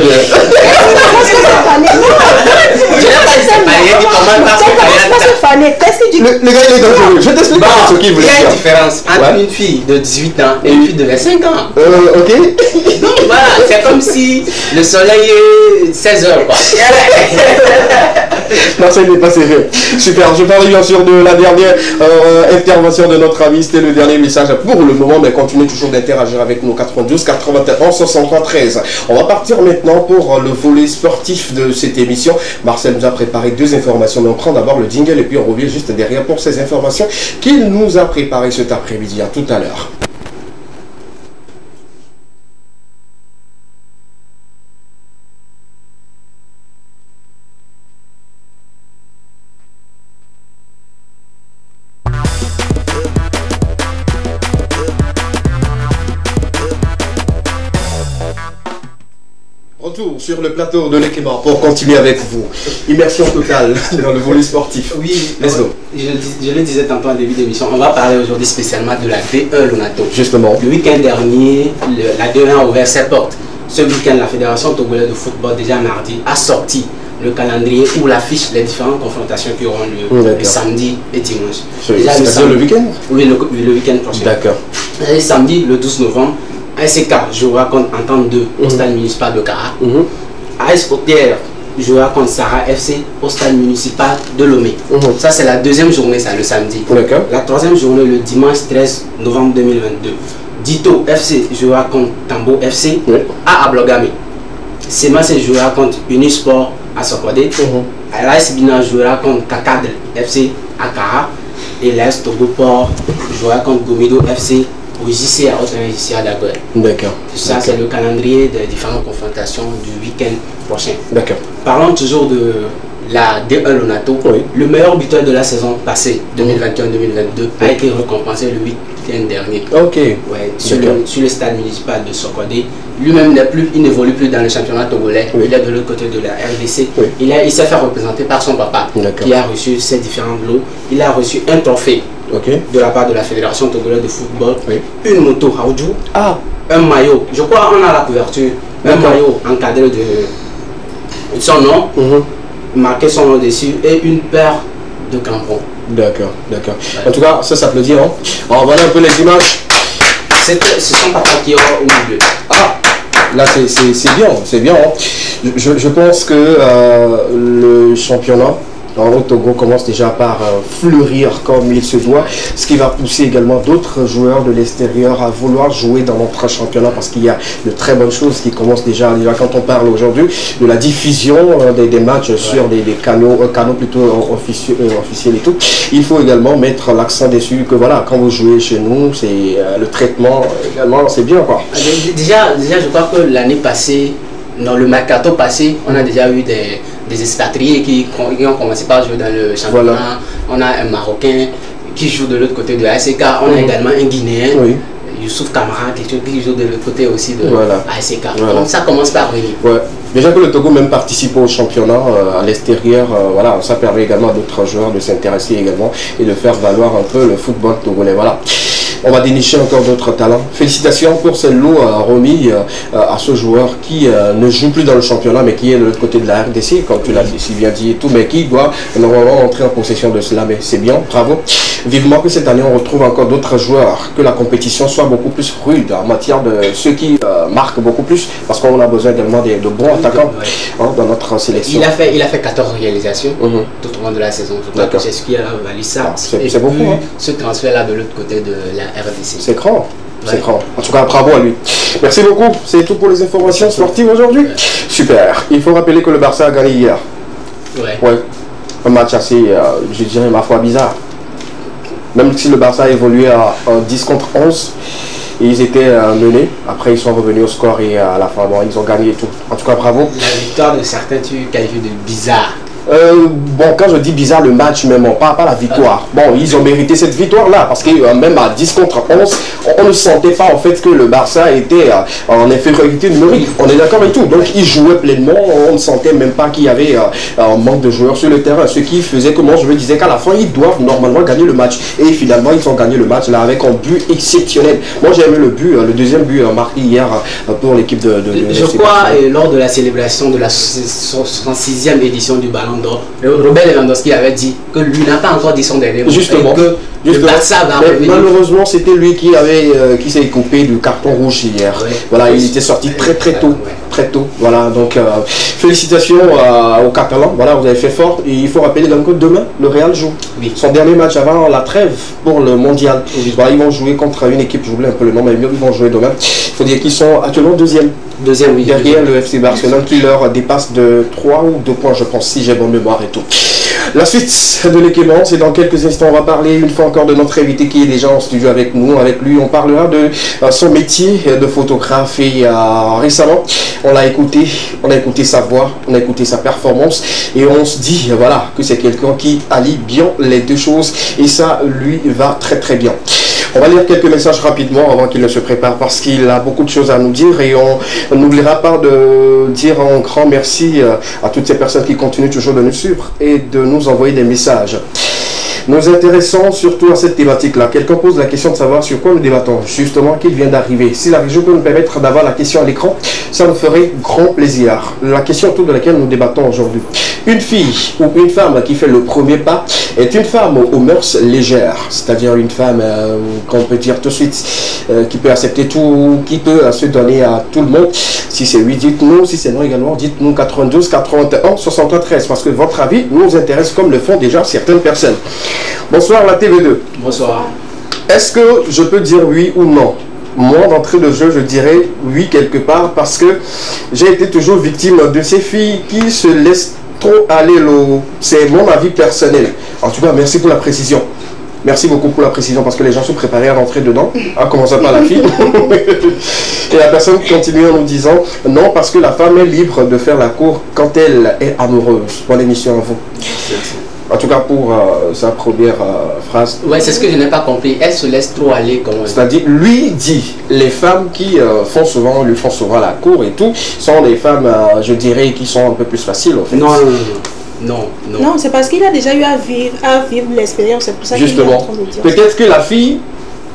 Le gars il est dangereux. Je t'explique ce qu'il voulait dire. Il y a une différence entre une fille de 18 ans et une fille de 25 ans. Ok. Donc voilà, c'est comme si le soleil est 16 h quoi. Non, ça n'est pas sérieux. Super, je parle bien sûr de la dernière intervention de notre ami. C'était le dernier message pour le moment, mais continuez toujours d'interagir avec nous. 92 81 73. On va partir maintenant pour le volet sportif de cette émission. Marcel nous a préparé deux informations, mais on prend d'abord le jingle et puis on revient juste derrière pour ces informations qu'il nous a préparées cet après-midi. À tout à l'heure. Sur le plateau de l'Ekema pour continuer avec vous. Immersion totale dans le volet sportif. Oui, je le disais tantôt en début d'émission, on va parler aujourd'hui spécialement de la D1 Lonato. Justement. Le week-end dernier, la D1 a ouvert ses portes. Ce week-end, la Fédération togolaise de football, déjà mardi, a sorti le calendrier ou l'affiche des différentes confrontations qui auront lieu le samedi et dimanche. C'est-à-dire le week-end? Oui, le week-end prochain. D'accord. Et samedi, le 12 novembre, ASK jouera contre Entente 2 au stade municipal de Kara. AS Côtière jouera contre Sarah FC au stade municipal de Lomé. Ça, c'est la deuxième journée, ça, le samedi. La troisième journée, le dimanche 13 novembre 2022. Dito FC jouera contre Tambo FC à Ablogame. Semase jouera contre Unisport à Sokodé. l'AS Bina jouera contre Kakadre FC à Kara. Et l'AS Togoport jouera contre Gomido FC au JC à Haute-Régis à Dagoel. D'accord. Ça, c'est le calendrier des différentes confrontations du week-end prochain. D'accord. Parlons toujours de la D1 Lonato. Le meilleur buteur de la saison passée, 2021-2022, a été récompensé week-end dernier. Ok. Ouais, sur le stade municipal de Sokodé. Lui-même il n'évolue plus dans le championnat togolais. Oui. Il est de l'autre côté de la RDC. Oui. Il s'est fait représenter par son papa qui a reçu ses différents lots. Il a reçu un trophée de la part de la Fédération togolaise de football, une moto Haoudjou, un maillot. Je crois qu'on a la couverture. Un maillot encadré de son nom, marqué son nom dessus, et une paire de crampons. D'accord, d'accord. Ouais. En tout cas, ça s'applaudit. Hein. Alors, voilà un peu les images. C'est son papa qui est au milieu. Ah, là c'est bien. Hein. Je pense que le championnat au Togo commence déjà par fleurir comme il se doit, ce qui va pousser également d'autres joueurs de l'extérieur à vouloir jouer dans notre championnat, parce qu'il y a de très bonnes choses qui commencent déjà quand on parle aujourd'hui de la diffusion des matchs sur des canaux plutôt officiels et tout. Il faut également mettre l'accent dessus que voilà, quand vous jouez chez nous, c'est le traitement également, c'est bien quoi. Déjà je crois que l'année passée, dans le mercato passé, on a déjà eu des expatriés qui ont commencé par jouer dans le championnat. Voilà. On a un Marocain qui joue de l'autre côté de ASK. On a également un Guinéen, Youssouf Kamara, qui joue de l'autre côté aussi de ASK. Donc ça commence par venir. Ouais. Déjà que le Togo même participe au championnat à l'extérieur, voilà, ça permet également à d'autres joueurs de s'intéresser également et de faire valoir un peu le football togolais. Voilà. On va dénicher encore d'autres talents. Félicitations pour ce lot remis à ce joueur qui ne joue plus dans le championnat, mais qui est de l'autre côté de la RDC, comme tu l'as si bien dit et tout, mais qui doit normalement entrer en possession de cela. Mais c'est bien, bravo. Vivement que cette année on retrouve encore d'autres joueurs, que la compétition soit beaucoup plus rude en matière de ceux qui marquent beaucoup plus, parce qu'on a besoin également de bons attaquants dans notre sélection. Il a fait 14 réalisations tout au long de la saison. C'est ce qui a valu ça. C'est beaucoup. Ce transfert-là de l'autre côté de la RDC. C'est grand. C'est grand. En tout cas, bravo à lui. Merci beaucoup. C'est tout pour les informations sportives aujourd'hui. Super. Il faut rappeler que le Barça a gagné hier. Ouais. Un match assez, je dirais, ma foi, bizarre. Même si le Barça a évolué à 10 contre 11, ils étaient menés. Après, ils sont revenus au score et à la fin, bon, ils ont gagné et tout. En tout cas, bravo. La victoire de certains, tu qualifies de bizarre. Bon, quand je dis bizarre, le match même, pas la victoire. Bon, ils ont mérité cette victoire-là, parce que même à 10 contre 11, on ne sentait pas en fait que le Barça était en infériorité numérique. On est d'accord et tout. Donc, ils jouaient pleinement, on ne sentait même pas qu'il y avait un manque de joueurs sur le terrain. Ce qui faisait que moi, je me disais qu'à la fin, ils doivent normalement gagner le match. Et finalement, ils ont gagné le match là avec un but exceptionnel. Moi, j'ai aimé le but, le deuxième but marqué hier pour l'équipe de je crois, lors de la célébration de la 66e édition du Ballon d'Or, Robert Lewandowski avait dit que lui n'a pas encore dit son dernier mot. Justement. Le Barça va revenir. Malheureusement, c'était lui qui s'est coupé du carton rouge hier. Voilà, il était sorti très tôt. Très tôt. Voilà, donc félicitations aux Catalans. Voilà, vous avez fait fort. Et il faut rappeler que demain, le Real joue. Son dernier match avant la trêve pour le mondial. Voilà, ils vont jouer contre une équipe, j'oublie un peu le nom, mais ils vont jouer demain. Il faut dire qu'ils sont actuellement deuxième, oui, derrière le FC Barcelone qui leur dépasse de 3 ou 2 points, je pense, si j'ai bonne mémoire et tout. La suite de l'équipement, c'est dans quelques instants. On va parler une fois encore de notre invité qui est déjà en studio avec nous. Avec lui, on parlera de son métier de photographe. Et récemment, on a écouté sa voix, on a écouté sa performance. Et on se dit, voilà, que c'est quelqu'un qui allie bien les deux choses. Et ça, lui, va très bien. On va lire quelques messages rapidement avant qu'il ne se prépare, parce qu'il a beaucoup de choses à nous dire, et on n'oubliera pas de dire un grand merci à toutes ces personnes qui continuent toujours de nous suivre et de nous envoyer des messages. Nous intéressons surtout à cette thématique-là. Quelqu'un pose la question de savoir sur quoi nous débattons, justement, qu'il vient d'arriver. Si la région peut nous permettre d'avoir la question à l'écran, ça nous ferait grand plaisir. La question autour de laquelle nous débattons aujourd'hui. Une fille ou une femme qui fait le premier pas est une femme aux mœurs légères, c'est-à-dire une femme qu'on peut dire tout de suite, qui peut accepter tout, qui peut se donner à tout le monde. Si c'est oui, dites-nous. Si c'est non également, dites-nous 92 81 73, parce que votre avis nous intéresse comme le font déjà certaines personnes. Bonsoir la TV2. Bonsoir. Est-ce que je peux dire oui ou non? Moi, d'entrée de jeu, je dirais oui quelque part, parce que j'ai été toujours victime de ces filles qui se laissent trop aller l'eau. C'est mon avis personnel. En tout cas, merci pour la précision. Merci beaucoup pour la précision, parce que les gens sont préparés à rentrer dedans, en commençant par la fille. Et la personne continue en nous disant non, parce que la femme est libre de faire la cour quand elle est amoureuse. Bonne émission à vous. En tout cas pour sa première phrase. Ouais, c'est ce que je n'ai pas compris. Elle se laisse trop aller quand même. C'est-à-dire, lui dit, les femmes qui lui font souvent la cour et tout, sont des femmes, je dirais, qui sont un peu plus faciles en fait. Non, c'est parce qu'il a déjà eu à vivre l'expérience, c'est pour ça qu'il est en train de dire. Peut-être que la fille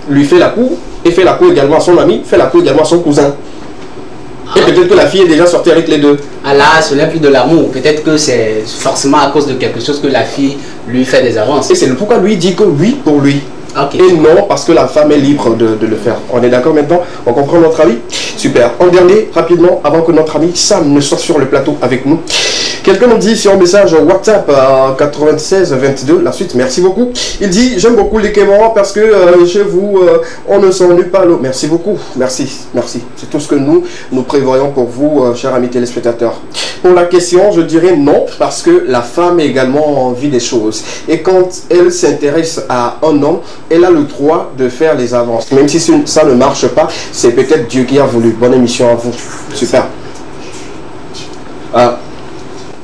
lui fait la cour, et fait la cour également à son ami, fait la cour également à son cousin. Et peut-être que la fille est déjà sortie avec les deux. Ah là, ce n'est plus de l'amour. Peut-être que c'est forcément à cause de quelque chose que la fille lui fait des avances. Et c'est pourquoi lui dit que oui pour lui. Okay. Et non parce que la femme est libre de le faire. On est d'accord maintenant? On comprend notre avis? Super. En dernier, rapidement, avant que notre ami Sam ne sorte sur le plateau avec nous. Quelqu'un nous dit sur un message WhatsApp 96 22, la suite, merci beaucoup. Il dit, j'aime beaucoup les Kémans parce que chez vous, on ne s'ennuie pas l'eau. Merci beaucoup, merci. C'est tout ce que nous prévoyons pour vous, chers amis téléspectateurs. Pour la question, je dirais non, parce que la femme a également envie des choses. Et quand elle s'intéresse à un homme, elle a le droit de faire les avances. Même si ça ne marche pas, c'est peut-être Dieu qui a voulu. Bonne émission à vous. Super.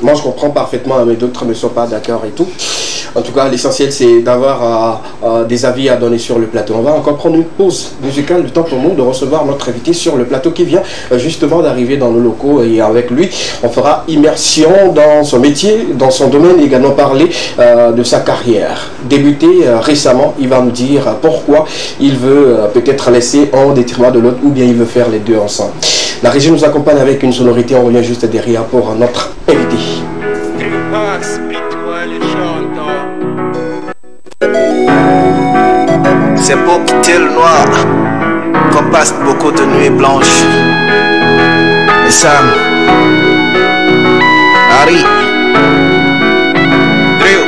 Moi, je comprends parfaitement, mais d'autres ne sont pas d'accord et tout. En tout cas, l'essentiel, c'est d'avoir des avis à donner sur le plateau. On va encore prendre une pause musicale, le temps pour nous de recevoir notre invité sur le plateau qui vient justement d'arriver dans nos locaux. Et avec lui, on fera immersion dans son métier, dans son domaine, et également parler de sa carrière. Débuté récemment, il va nous dire pourquoi il veut peut-être laisser un au détriment de l'autre ou bien il veut faire les deux ensemble. La régie nous accompagne avec une sonorité, on revient juste derrière pour notre invité. C'est pour quitter le noir qu'on passe beaucoup de nuits blanches. Et Sam, Harry, Drew,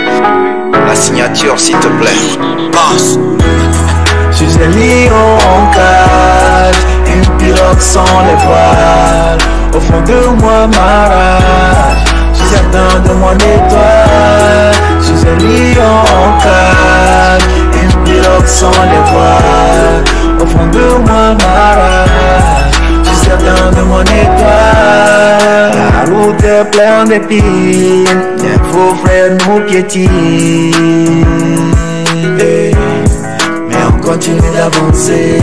la signature s'il te plaît. Passe. Je suis un lion en cage, une pirogue sans les voiles. Au fond de moi ma rage, je suis certain de mon étoile. Je suis un lion en cage, une pirogue sans les voiles. Au fond de moi ma rage, je suis certain de mon étoile. La route est pleine d'épines, les faux frères nous piétinent. Continue d'avancer,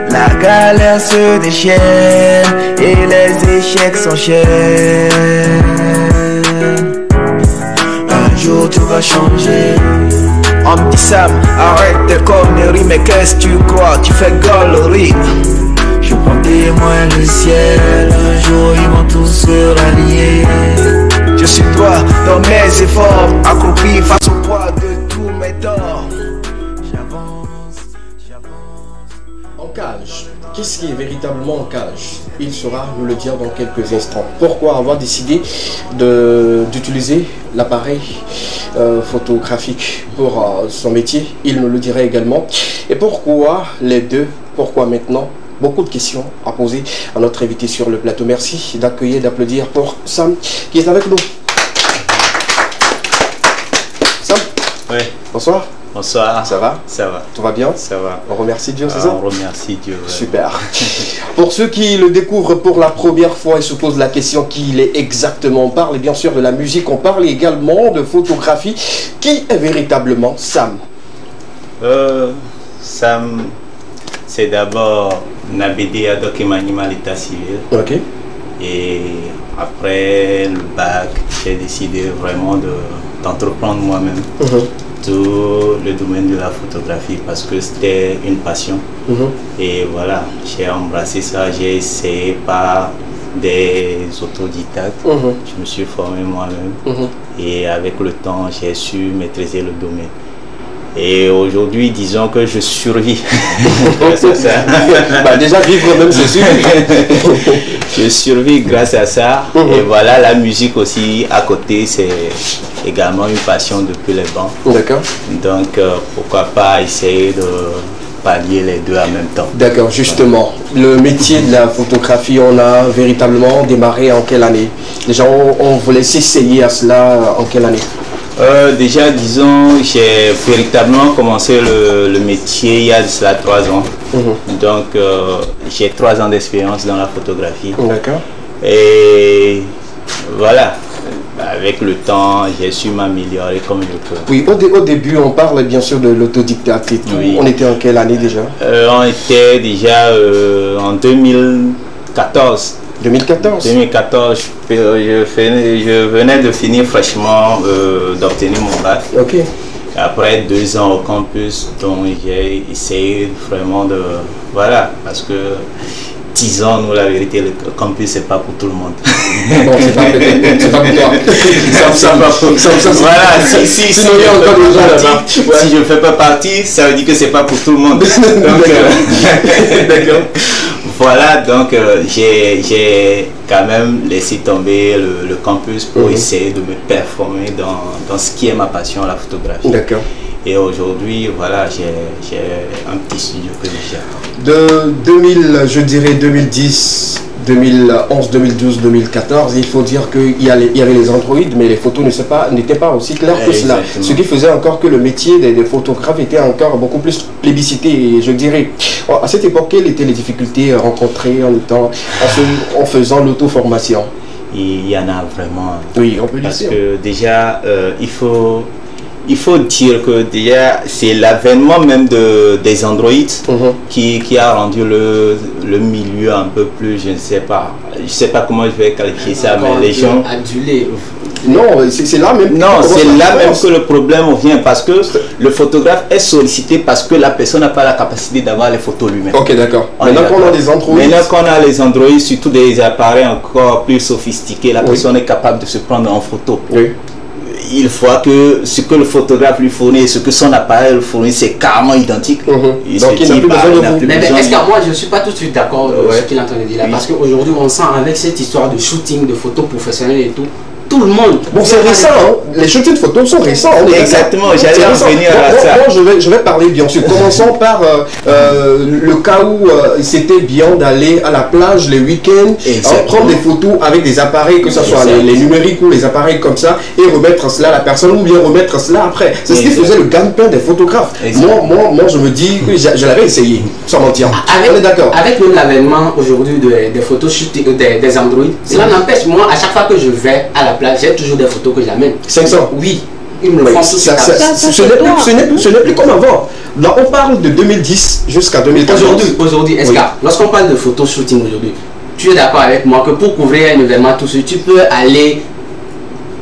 la galère se déchaîne et les échecs s'enchaînent. Un jour tout va changer. On me dit Sam, arrête tes conneries, mais qu'est-ce que tu crois? Tu fais galerie. Je prends témoin le ciel, un jour ils vont tous se rallier. Je suis droit dans mes efforts, accroupi face au poids de tous mes torts. Cage. Qu'est-ce qui est véritablement en cage? Il saura nous le dire dans quelques instants. Pourquoi avoir décidé d'utiliser l'appareil photographique pour son métier? Il nous le dirait également. Et pourquoi les deux? Pourquoi maintenant? Beaucoup de questions à poser à notre invité sur le plateau. Merci d'accueillir, d'applaudir pour Sam qui est avec nous. Sam? Oui. Bonsoir. Bonsoir. Ça va? Ça va. Tout va bien? Ça va. On remercie Dieu, c'est ça? On remercie Dieu. Vraiment. Super. Pour ceux qui le découvrent pour la première fois et se posent la question qui il est exactement, on parle bien sûr de la musique, on parle également de photographie. Qui est véritablement Sam? Sam, c'est d'abord Nabédé Adokemani à l'état civil. Ok. Et après le bac, j'ai décidé vraiment d'entreprendre moi-même. Tout le domaine de la photographie parce que c'était une passion. Et voilà, j'ai embrassé ça, j'ai essayé par des autodidactes. Je me suis formé moi-même et avec le temps, j'ai su maîtriser le domaine. Et aujourd'hui, disons que je survis grâce à ça. Bah déjà, vivre même, c'est sûr. Je survis grâce à ça. Et voilà, la musique aussi à côté, c'est également une passion depuis les bancs. D'accord. Donc, pourquoi pas essayer de pallier les deux en même temps. D'accord, justement. Le métier de la photographie, on a véritablement démarré en quelle année? Déjà, on voulait s'essayer à cela en quelle année? Déjà, disons, j'ai véritablement commencé le métier il y a de cela 3 ans. Donc, j'ai 3 ans d'expérience dans la photographie. D'accord. Et voilà, avec le temps, j'ai su m'améliorer comme je peux. Oui, au début, on parle bien sûr de l'autodidacte et tout. Oui. On était en quelle année déjà? On était déjà en 2014. 2014. 2014, je venais de finir fraîchement d'obtenir mon bac. Ok. Après 2 ans au campus, donc j'ai essayé vraiment de... Voilà, parce que disons-nous la vérité, le campus c'est pas pour tout le monde. Bon, c'est pas pour toi. Voilà, si je ne fais pas partie, ça veut dire que c'est pas pour tout le monde. D'accord. Voilà, donc j'ai quand même laissé tomber le campus pour essayer de me performer dans ce qui est ma passion, la photographie. D'accord. Et aujourd'hui, voilà, j'ai un petit studio que je gère. De 2010, 2011, 2012, 2014, il faut dire qu'il y avait les Android, mais les photos n'étaient pas aussi claires que cela. Ce qui faisait encore que le métier des photographes était encore beaucoup plus plébiscité, et je dirais. À cette époque, quelles étaient les difficultés rencontrées en faisant l'auto-formation? Il y en a vraiment. Oui, on peut dire. Parce que déjà, il faut dire que déjà c'est l'avènement même des Android qui a rendu le milieu un peu plus, je ne sais pas comment je vais qualifier ça, mais les gens adulés. Non, c'est là même. Non, c'est là même que le problème vient, parce que le photographe est sollicité parce que la personne n'a pas la capacité d'avoir les photos lui-même. Ok, d'accord. Maintenant qu'on a des Android. Maintenant qu'on a les Android, surtout des appareils encore plus sophistiqués, la personne est capable de se prendre en photo. Oui. Il faut que ce que le photographe lui fournit et ce que son appareil lui fournit, c'est carrément identique. Donc il n'a plus besoin de vous. Mais est-ce que moi je ne suis pas tout de suite d'accord avec ce qu'il est en train de dire là? Parce qu'aujourd'hui on sent avec cette histoire de shooting, de photos professionnelles et tout le monde. Bon, c'est récent, hein? Les shootings de photos sont récents. Exactement, j'allais en venir à ça. Moi, je vais parler bien sûr. Commençons par le cas où c'était bien d'aller à la plage les week-ends, prendre des photos avec des appareils, que ce soit les numériques ou les appareils comme ça, et remettre cela à la personne ou bien remettre cela après. C'est ce qui faisait le gagne-pain des photographes. Moi, je me dis que je l'avais essayé, sans mentir. On est d'accord. Avec l'avènement aujourd'hui des photos shooting, des Android, cela n'empêche, moi, à chaque fois que je vais à la plage, j'ai toujours des photos que j'amène. 500. Oui, ils me le font tout ça. Ce n'est plus comme avant. Là, on parle de 2010 jusqu'à 2014. Aujourd'hui, est-ce que lorsqu'on parle de photo shooting aujourd'hui, tu es d'accord avec moi que pour couvrir un événement tout seul, tu peux aller,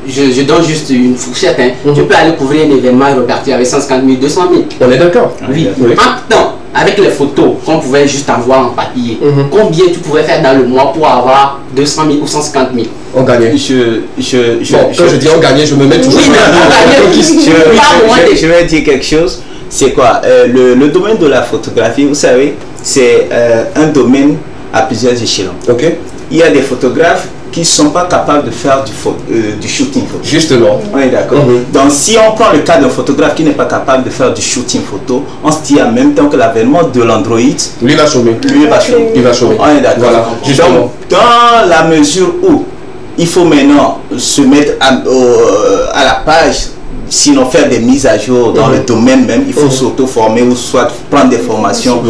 je donne juste une fourchette, tu peux aller couvrir un événement et repartir avec 150 000, 200 000. On est d'accord. Oui. Maintenant, avec les photos qu'on pouvait juste envoyer en papier, combien tu pouvais faire dans le mois pour avoir 200 000 ou 150 000? On gagnait. Quand je dis on gagnait, je me mets toujours. Je vais dire quelque chose. C'est quoi? Le domaine de la photographie, vous savez, c'est un domaine à plusieurs échelons. Ok. Il y a des photographes qui ne sont pas capables de faire du shooting photo. Justement. On est d'accord. Donc si on prend le cas d'un photographe qui n'est pas capable de faire du shooting photo, on se dit en même temps que l'avènement de l'Android, lui va chômer. Il va chômer. On est d'accord. Voilà. Donc dans la mesure où il faut maintenant se mettre à la page, sinon faire des mises à jour dans le domaine même, il faut s'auto-former ou soit prendre des formations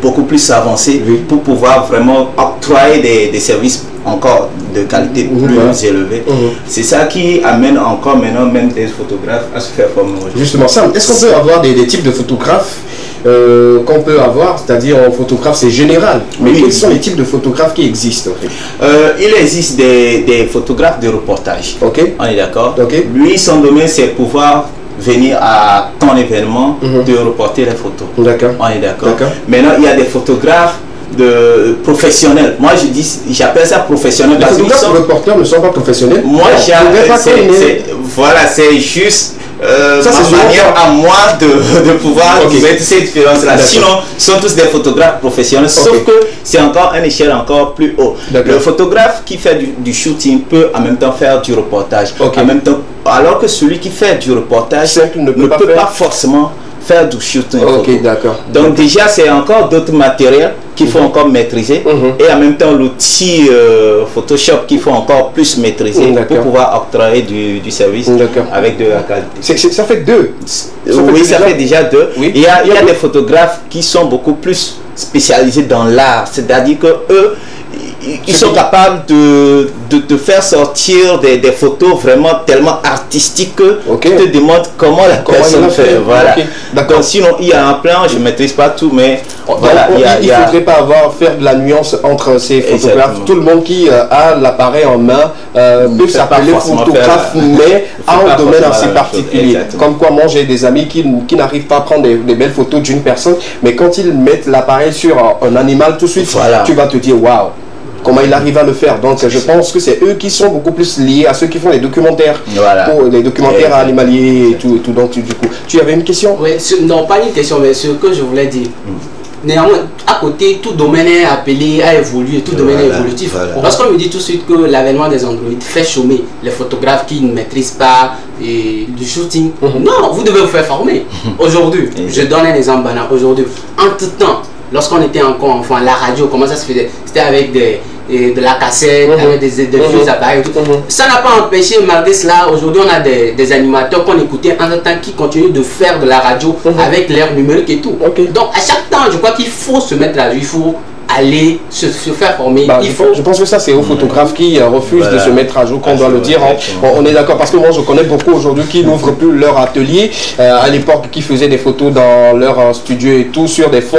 beaucoup plus avancées pour pouvoir vraiment octroyer des services encore de qualité plus élevée. C'est ça qui amène encore maintenant même des photographes à se faire former. Justement, Sam, est-ce qu'on peut avoir des types de photographes qu'on peut avoir, c'est-à-dire en photographe c'est général, mais quels sont les types de photographes qui existent en fait? Il existe des photographes de reportage. Ok. On est d'accord. Ok. Lui, son domaine c'est pouvoir venir à ton événement de reporter les photos. D'accord. On est d'accord. Maintenant, il y a des photographes professionnels. Moi, j'appelle ça professionnel. Les photographes reporters ne sont pas professionnels. Moi, c'est juste ma manière à moi de pouvoir mettre cette différence-là. Sinon, ce sont tous des photographes professionnels, sauf que c'est encore une échelle encore plus haut. Le photographe qui fait du shooting peut en même temps faire du reportage. En même temps, alors que celui qui fait du reportage ne peut pas forcément faire du shooting. Ok, d'accord. Donc déjà, c'est encore d'autres matériels qu'il faut encore maîtriser et en même temps l'outil Photoshop qu'il faut encore plus maîtriser pour pouvoir octroyer du service avec de la qualité. Ça fait deux. Oui, ça fait déjà deux. Il y a des photographes qui sont beaucoup plus spécialisés dans l'art, c'est-à-dire que eux, ils sont capables de te faire sortir des photos vraiment tellement artistiques que tu te demandes comment la personne fait. Voilà. Okay. D'accord. Sinon, il y a un plan, je ne maîtrise pas tout, mais voilà. Il ne faudrait pas faire de la nuance entre ces photographes. Exactement. Tout le monde qui a l'appareil en main peut s'appeler photographe, mais a un domaine assez particulier. Comme quoi, moi, j'ai des amis qui n'arrivent pas à prendre des belles photos d'une personne, mais quand ils mettent l'appareil sur un animal, tout de suite, tu vas te dire, waouh, comment il arrive à le faire. Donc je pense que c'est eux qui sont beaucoup plus liés à ceux qui font les documentaires, pour les documentaires animaliers et tout. Donc du coup, tu avais une question? Oui, non, pas une question, mais ce que je voulais dire. Néanmoins, à côté, tout domaine est appelé à évoluer, tout domaine est évolutif. Lorsqu'on me dit tout de suite que l'avènement des androïdes fait chômer les photographes qui ne maîtrisent pas du shooting, non, vous devez vous faire former. Aujourd'hui, je donne un exemple banal. Aujourd'hui, en tout temps, lorsqu'on était encore enfant, la radio, comment ça se faisait? C'était avec de la cassette, avec des vieux appareils. Ça n'a pas empêché, malgré cela, aujourd'hui on a des animateurs qu'on écoutait en temps qui continuent de faire de la radio avec l'ère numérique et tout. Donc à chaque temps, je crois qu'il faut se mettre à jour, il faut aller se faire former. Je pense que ça c'est aux photographes qui refusent de se mettre à jour qu'on doit le dire. On est d'accord, parce que moi je connais beaucoup aujourd'hui qui n'ouvrent plus leur atelier. À l'époque qui faisaient des photos dans leur studio et tout sur des fonds,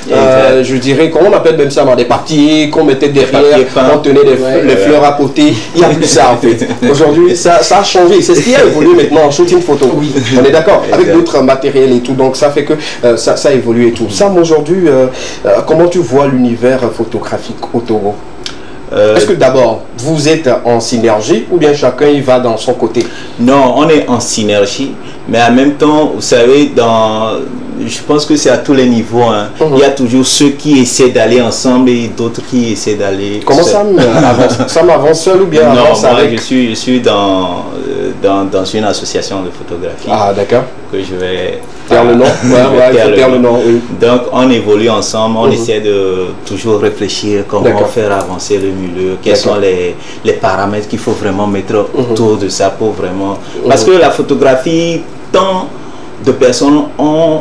je dirais, comment on appelle même ça, des papiers qu'on mettait derrière, on tenait les fleurs à côté. Il n'y a plus ça en fait. Aujourd'hui ça a changé, c'est ce qui a évolué maintenant en shooting photo. On est d'accord, avec d'autres matériels et tout, donc ça fait que ça a évolué et tout. Sam, aujourd'hui, comment tu vois l'univers photographique au Togo? Est-ce que d'abord vous êtes en synergie ou bien chacun y va dans son côté? Non, on est en synergie, mais en même temps, vous savez, je pense que c'est à tous les niveaux. Il y a toujours ceux qui essaient d'aller ensemble et d'autres qui essaient d'aller. Comment ça avance? Ça m'avance seul ou bien non, avance moi, avec... je suis dans une association de photographie. Ah, d'accord. Que je vais faire le nom. Le nom, oui. Donc on évolue ensemble, on essaie de toujours réfléchir comment faire avancer le milieu, quels sont les paramètres qu'il faut vraiment mettre autour de ça pour vraiment... Parce que la photographie, tant de personnes ont...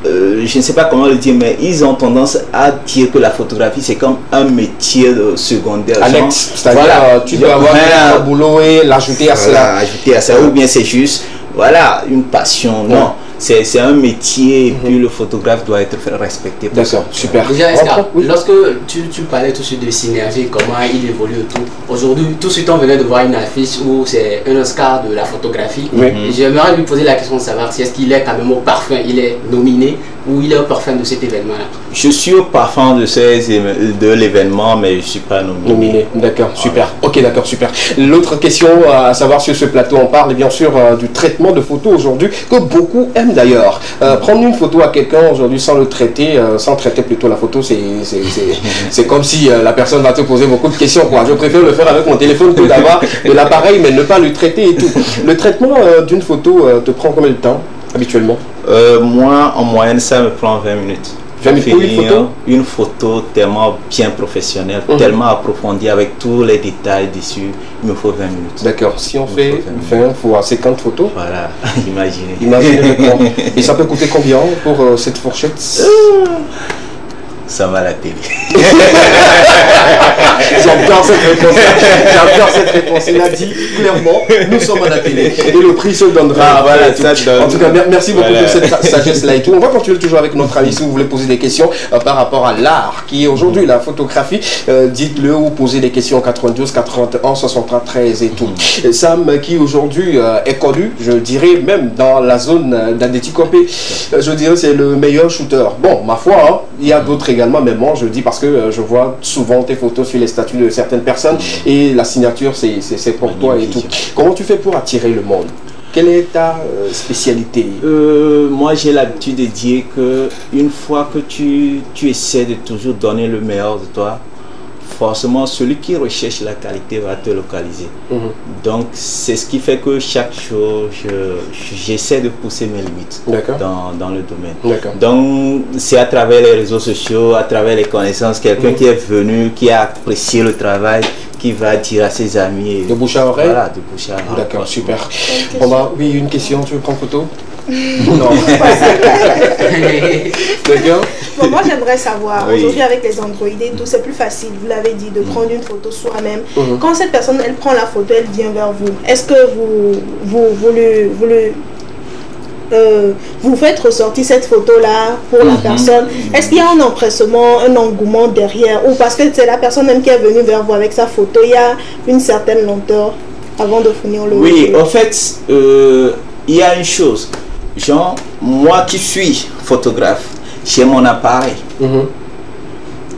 je ne sais pas comment le dire, mais ils ont tendance à dire que la photographie c'est comme un métier secondaire. Annexe, c'est-à-dire tu dois avoir un boulot et l'ajouter à cela. Ajouter à ça, ou bien c'est juste, voilà, une passion. Non, c'est un métier et puis le photographe doit être respecté. D'accord, super. Déjà, lorsque tu parlais tout de suite de synergie, comment il évolue et tout, aujourd'hui, tout de suite on venait de voir une affiche où c'est un Oscar de la photographie. J'aimerais lui poser la question de savoir si est-ce qu'il est quand même au parfum, il est nominé ou il est au parfum de cet événement-là. Je suis au parfum de l'événement, mais je ne suis pas nominé. D'accord, super. Ok, d'accord, super. L'autre question à savoir sur ce plateau, on parle bien sûr du traitement de photos aujourd'hui, que beaucoup aiment d'ailleurs. Prendre une photo à quelqu'un aujourd'hui sans le traiter, sans traiter plutôt la photo, c'est comme si la personne va te poser beaucoup de questions, quoi. Je préfère le faire avec mon téléphone que d'avoir de l'appareil, mais ne pas le traiter et tout. Le traitement d'une photo te prend combien de temps habituellement? Moi, en moyenne, ça me prend 20 minutes. 20 minutes pour une photo tellement bien professionnelle, tellement approfondie avec tous les détails dessus, il me faut 20 minutes. D'accord, si on fait 20 fois 50 photos, voilà, imaginez. Imaginez le temps. Et ça peut coûter combien pour cette fourchette? Ça va à la télé. J'adore cette réponse. J'adore cette réponse. Il a dit clairement, nous sommes à la télé. Et le prix se donnera. Voilà, ça donne. En tout cas, merci beaucoup pour cette sagesse-là et tout. On va continuer toujours avec notre ami. Si vous voulez poser des questions par rapport à l'art qui est aujourd'hui la photographie, dites-le ou posez des questions 92 81 63 13 et tout. Sam qui aujourd'hui est connu, je dirais même dans la zone d'Adétikopé, je dirais c'est le meilleur shooter. Bon, ma foi, hein, il y a d'autres également, mais moi je dis parce que je vois souvent tes photos sur les statuts de certaines personnes et la signature c'est pour toi et tout. Comment tu fais pour attirer le monde? Quelle est ta spécialité? Moi j'ai l'habitude de dire que une fois que tu essaies de toujours donner le meilleur de toi, forcément celui qui recherche la qualité va te localiser. Donc c'est ce qui fait que chaque jour j'essaie de pousser mes limites dans le domaine. Donc c'est à travers les réseaux sociaux, à travers les connaissances, quelqu'un qui est venu, qui a apprécié le travail, qui va dire à ses amis. De bouche à oreille. Voilà, de bouche à oreille. D'accord, super. On va, oui, une question, tu veux prendre photo? Non. D'accord. Bon, moi j'aimerais savoir, aujourd'hui avec les Android et tout, c'est plus facile, vous l'avez dit, de prendre une photo soi-même. Quand cette personne, elle prend la photo, elle vient vers vous, est-ce que vous faites ressortir cette photo-là pour la personne? Est-ce qu'il y a un empressement, un engouement derrière? Ou parce que c'est la personne même qui est venue vers vous avec sa photo, il y a une certaine lenteur avant de finir le... Oui, en fait, il y a une chose. Genre, moi qui suis photographe, j'ai mon appareil.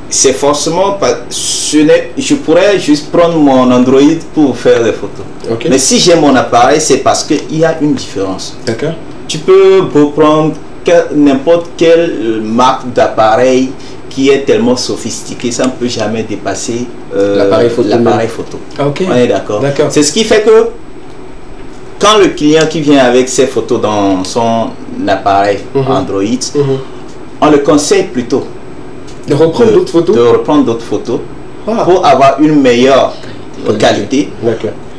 C'est forcément pas... Je pourrais juste prendre mon Android pour faire des photos. Mais si j'ai mon appareil, c'est parce qu'il y a une différence. D'accord. Tu peux prendre n'importe quelle marque d'appareil qui est tellement sophistiqué, ça ne peut jamais dépasser l'appareil photo. On est d'accord. C'est ce qui fait que quand le client qui vient avec ses photos dans son appareil Android, on le conseille plutôt de reprendre d'autres photos, pour avoir une meilleure qualité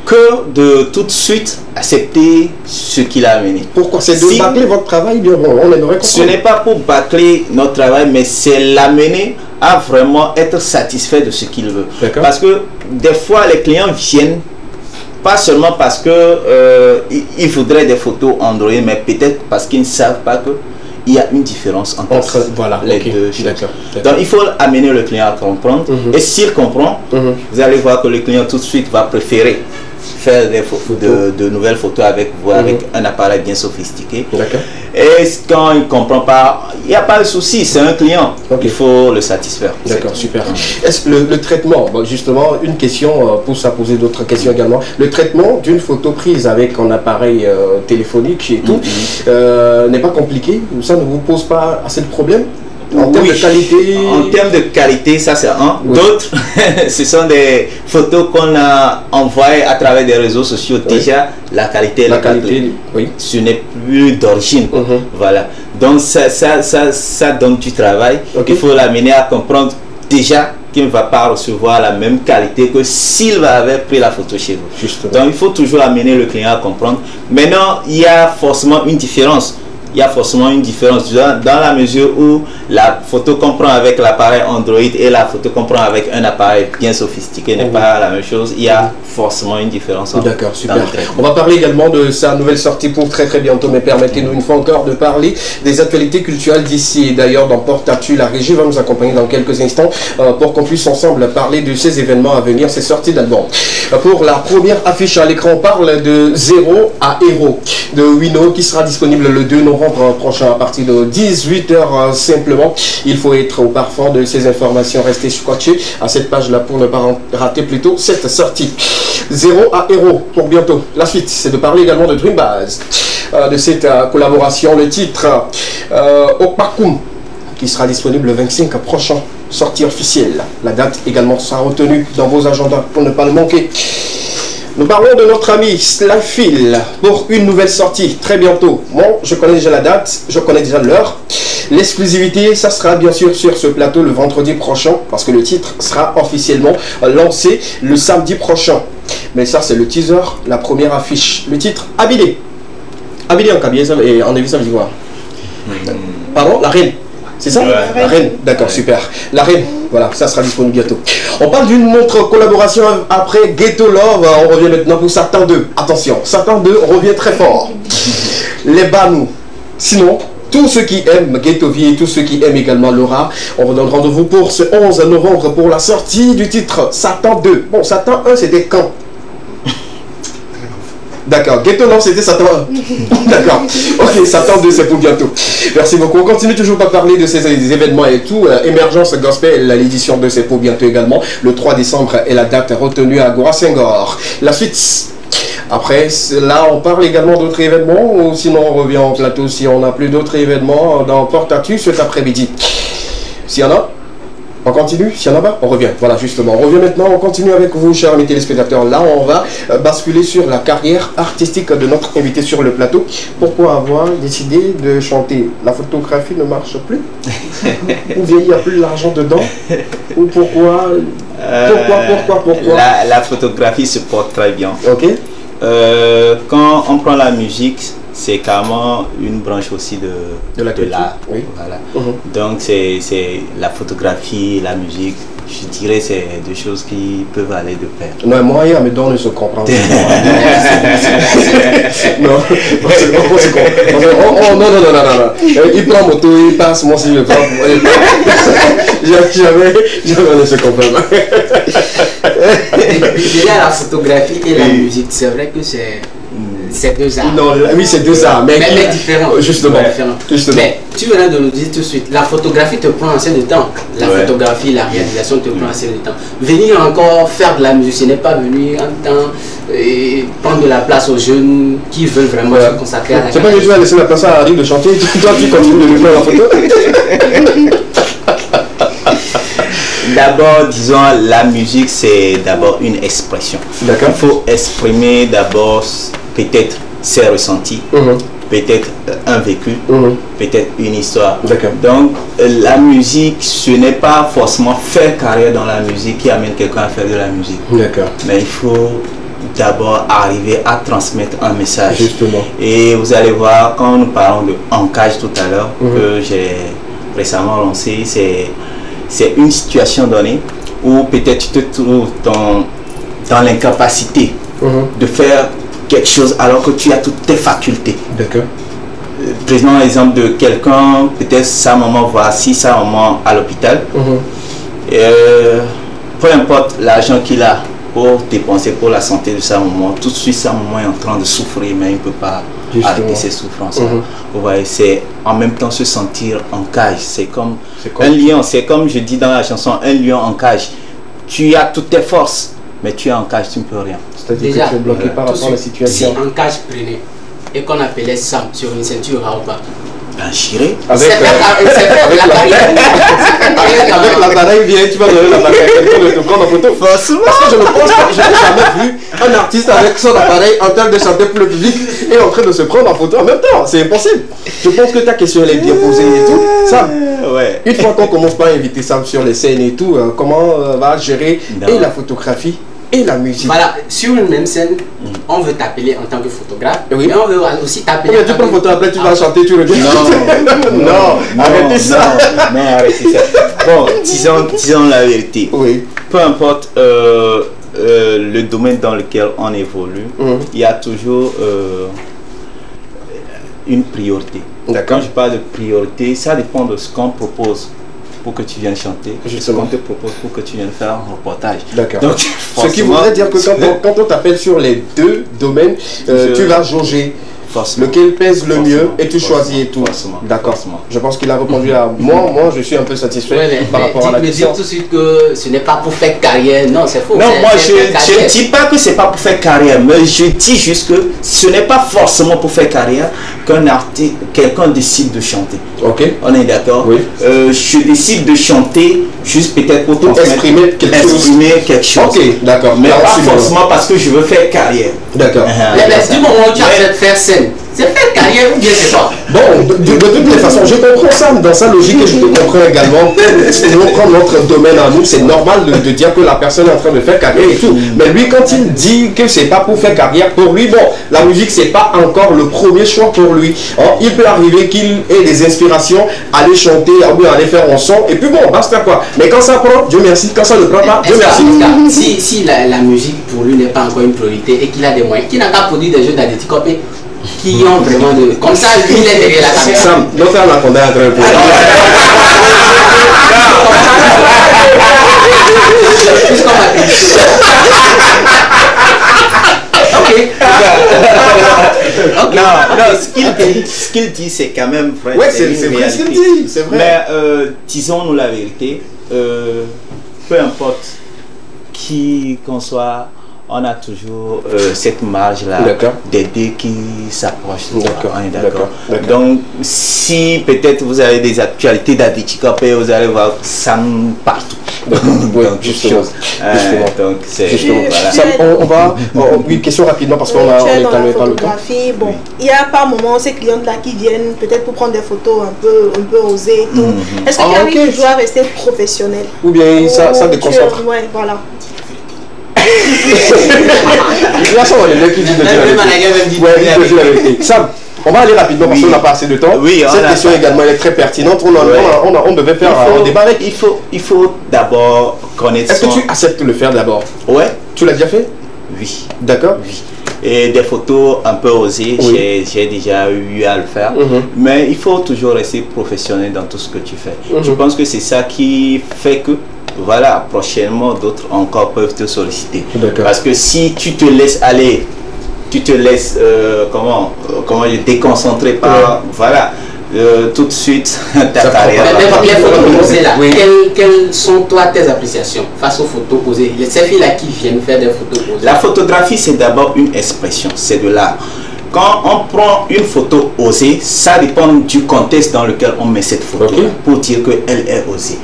que de tout de suite accepter ce qu'il a amené. Pourquoi? C'est de bâcler votre travail, bien bon, on aimerait comprendre. Ce n'est pas pour bâcler notre travail, mais c'est l'amener à vraiment être satisfait de ce qu'il veut. Parce que des fois, les clients viennent pas seulement parce que ils voudraient des photos Android, mais peut-être parce qu'ils ne savent pas que il y a une différence entre les deux choses. Donc il faut amener le client à comprendre. Et s'il comprend, vous allez voir que le client tout de suite va préférer faire de nouvelles photos avec vous, avec un appareil bien sophistiqué. Et quand il ne comprend pas, il n'y a pas de souci, c'est un client. Il faut le satisfaire. D'accord, super. Est-ce que le traitement, justement, une question pousse à poser d'autres questions également. Le traitement d'une photo prise avec un appareil téléphonique et tout n'est pas compliqué? Ça ne vous pose pas assez de problèmes? En termes de qualité? En termes de qualité, ça c'est un. D'autres, ce sont des photos qu'on a envoyées à travers des réseaux sociaux. Déjà, la qualité, ce n'est plus d'origine. Voilà. Donc ça donne du travail. Il faut l'amener à comprendre déjà qu'il ne va pas recevoir la même qualité que s'il avait pris la photo chez vous. Donc il faut toujours amener le client à comprendre. Maintenant, il y a forcément une différence. Il y a forcément une différence dans la mesure où la photo qu'on prend avec l'appareil Android et la photo qu'on prend avec un appareil bien sophistiqué n'est pas la même chose. Il y a forcément une différence. D'accord, super. On va parler également de sa nouvelle sortie pour très bientôt, mais permettez-nous une fois encore de parler des actualités culturelles d'ici. D'ailleurs, dans Porte-Actu, la régie va nous accompagner dans quelques instants pour qu'on puisse ensemble parler de ces événements à venir, ces sorties d'albums. Pour la première affiche à l'écran, on parle de Zéro à Héros de Wino qui sera disponible le 2 novembre prochain à partir de 18 h simplement. Il faut être au parfum de ces informations. Restez scotchés à cette page là pour ne pas rater plutôt cette sortie. Zéro à Héros pour bientôt. La suite, c'est de parler également de Dream Base, de cette collaboration. Le titre Opakum qui sera disponible le 25 prochain. Sortie officielle. La date également sera retenue dans vos agendas pour ne pas le manquer. Nous parlons de notre ami Slyphil pour une nouvelle sortie très bientôt. Bon, je connais déjà la date, je connais déjà l'heure. L'exclusivité, ça sera bien sûr sur ce plateau le vendredi prochain parce que le titre sera officiellement lancé le samedi prochain. Mais ça, c'est le teaser, la première affiche. Le titre, Abidé. Abidé en Kabyle et en Évis, ça veut dire quoi? Pardon, la reine. C'est ça? La reine, d'accord, super. La reine, voilà, ça sera disponible bientôt. On parle d'une autre collaboration après Ghetto Love. On revient maintenant pour Satan 2. Attention, Satan 2 revient très fort. Les Banou. Sinon, tous ceux qui aiment Ghetto Vie et tous ceux qui aiment également Laura, on vous donne rendez-vous pour ce 11 novembre pour la sortie du titre Satan 2. Bon, Satan 1, c'était quand? D'accord, Ghetto Love c'était Satan 1. D'accord, ok, Satan 2 c'est pour bientôt. Merci beaucoup. On continue toujours pas parler de ces événements et tout. Émergence Gospel, l'édition 2 c'est pour bientôt également. Le 3 décembre est la date retenue à Gora Senghor. La suite. Après, là, on parle également d'autres événements, ou sinon on revient en plateau si on n'a plus d'autres événements dans Porte-Actu cet après-midi. S'il y en a? On continue, Sianaba, on revient. Voilà, justement, on revient maintenant, on continue avec vous, chers amis téléspectateurs. Là, on va basculer sur la carrière artistique de notre invité sur le plateau. Pourquoi avoir décidé de chanter? La photographie ne marche plus? Ou bien il n'y a plus l'argent dedans? Ou pourquoi La photographie se porte très bien. Ok. Quand on prend la musique, c'est carrément une branche aussi de l'art. Oui. Voilà. Donc c'est la photographie, la musique, je dirais c'est deux choses qui peuvent aller de pair. Non, moi et Amédon ne se comprend pas. Non, non. Il prend moto, il passe, moi aussi je prends. Jamais ne se comprend pas. Déjà la photographie et la musique, c'est vrai que c'est deux arts. Non, oui, c'est deux arts, mais différents. Justement. Mais tu venais de nous dire tout de suite, la photographie te prend assez de temps. La photographie, la réalisation te prend assez de temps. Venir encore faire de la musique, ce n'est pas venir en temps et prendre de la place aux jeunes qui veulent vraiment se consacrer à la c'est pas que tu vas laisser la place à Harry de chanter, toi tu continues de lui faire la photo. D'abord, disons, la musique, c'est d'abord une expression. D'accord. Il faut exprimer d'abord peut-être ses ressentis, peut-être un vécu, peut-être une histoire. Donc, la musique, ce n'est pas forcément faire carrière dans la musique qui amène quelqu'un à faire de la musique. D'accord. Mais il faut d'abord arriver à transmettre un message. Justement. Et vous allez voir, quand nous parlons de ancage tout à l'heure, que j'ai récemment lancé, c'est une situation donnée où peut-être tu te trouves dans l'incapacité de faire quelque chose alors que tu as toutes tes facultés. D'accord. Prenons l'exemple de quelqu'un, peut-être sa maman voici sa maman à l'hôpital. Peu importe l'argent qu'il a pour dépenser pour la santé de sa maman, tout de suite sa maman est en train de souffrir, mais il ne peut pas arrêter ses souffrances. Vous voyez, c'est en même temps se sentir en cage. C'est comme un lion, c'est comme je dis dans la chanson, un lion en cage. Tu as toutes tes forces, mais tu es en cage, tu ne peux rien. C'est-à-dire que tu es bloqué par rapport à la situation. Si en cage prenait et qu'on appelait Sam sur une ceinture à ou pas, ben chiré. Avec l'appareil, viens, tu vas donner l'appareil à quelqu'un de te prendre en photo. Parce que je ne pense pas, je n'ai jamais vu un artiste avec son appareil en train de chanter pour le public et en train de se prendre en photo en même temps. C'est impossible. Je pense que ta question elle est bien posée et tout. Sam, une fois qu'on commence par inviter Sam sur les scènes et tout, comment va gérer et la photographie et la musique? Voilà, sur une même scène, on veut t'appeler en tant que photographe, mais on veut aussi t'appeler. Tu prends photo, après tu vas chanter, tu reviens. Non, arrêtez ça. Non, arrêtez ça. Bon, disons la vérité. Oui. Peu importe le domaine dans lequel on évolue, il y a toujours une priorité. Quand je parle de priorité, ça dépend de ce qu'on propose pour que tu viennes chanter, ce qu'on te propose pour que tu viennes faire un reportage. D'accord. Donc, ce qui voudrait dire que quand on t'appelle sur les deux domaines, tu vas jauger lequel pèse le mieux et tu choisis et tout. D'accord. Je pense qu'il a répondu à moi. Moi, je suis un peu satisfait par rapport à la question. Dire tout de suite que ce n'est pas pour faire carrière. Non, c'est faux. Non, moi, je ne dis pas que c'est pas pour faire carrière, mais je dis juste que ce n'est pas forcément pour faire carrière qu'un artiste, quelqu'un décide de chanter. Ok. On est d'accord. Oui. Je décide de chanter juste peut-être pour exprimer quelque chose. Ok, d'accord. Mais pas forcément parce que je veux faire carrière. D'accord. Mais du moment où tu as fait faire scène, c'est faire carrière ou bien c'est pas? Bon, de toutes les façons, je comprends ça dans sa logique et je te comprends également. Si on prend notre domaine à nous, c'est normal de dire que la personne est en train de faire carrière et tout. Mais lui, quand il dit que c'est pas pour faire carrière, pour lui, bon, la musique, c'est pas encore le premier choix pour lui. Alors, il peut arriver qu'il ait des inspirations, aller chanter, aller faire un son, et puis bon, basta quoi. Mais quand ça prend, Dieu merci. Quand ça ne prend pas, Dieu merci. Si la musique pour lui n'est pas encore une priorité et qu'il a des moyens, qu'il n'a qu'à produire des jeux d'adéticopé qui ont vraiment de... Comme ça, lui, il est derrière la caméra. Sam, donc faire la condamne à très peu. Non, ce qu'il dit, c'est quand même vrai. Ouais, c'est vrai ce qu'il dit, c'est vrai. Mais disons-nous la vérité, peu importe qui qu'on soit, on a toujours cette marge-là d'aider qui s'approche. D'accord. Donc, si peut-être vous avez des actualités d'handicapés, vous allez voir ça partout. Oui, justement. Donc, c'est voilà. On va. Oui, question rapidement parce qu'on a pas le temps. Bon, il y a par moments ces clientes-là qui viennent peut-être pour prendre des photos un peu osées et tout. Est-ce que tu arrives toujours à rester professionnel? Ou bien ça déconcentre? Ouais, voilà. Là, ça, on est qui dit de dire la vérité. Sam, on va aller rapidement parce qu'on n'a pas assez de temps. Oui, cette question également, elle est très pertinente. On devait faire un débat avec. Il faut d'abord connaître. Est-ce que tu acceptes de le faire d'abord? Ouais. Tu l'as déjà fait? Oui. D'accord. Oui. Et des photos un peu osées, j'ai déjà eu à le faire. Mais il faut toujours rester professionnel dans tout ce que tu fais. Je pense que c'est ça qui fait que, voilà, prochainement, d'autres encore peuvent te solliciter. Parce que si tu te laisses aller, tu te laisses, déconcentrer par, voilà, tout de suite, ta carrière. Les photos posées là, quelles sont toi tes appréciations face aux photos posées? Ces filles-là qui viennent faire des photos posées. La photographie, c'est d'abord une expression, c'est de l'art. Quand on prend une photo osée, ça dépend du contexte dans lequel on met cette photo pour dire qu'elle est osée.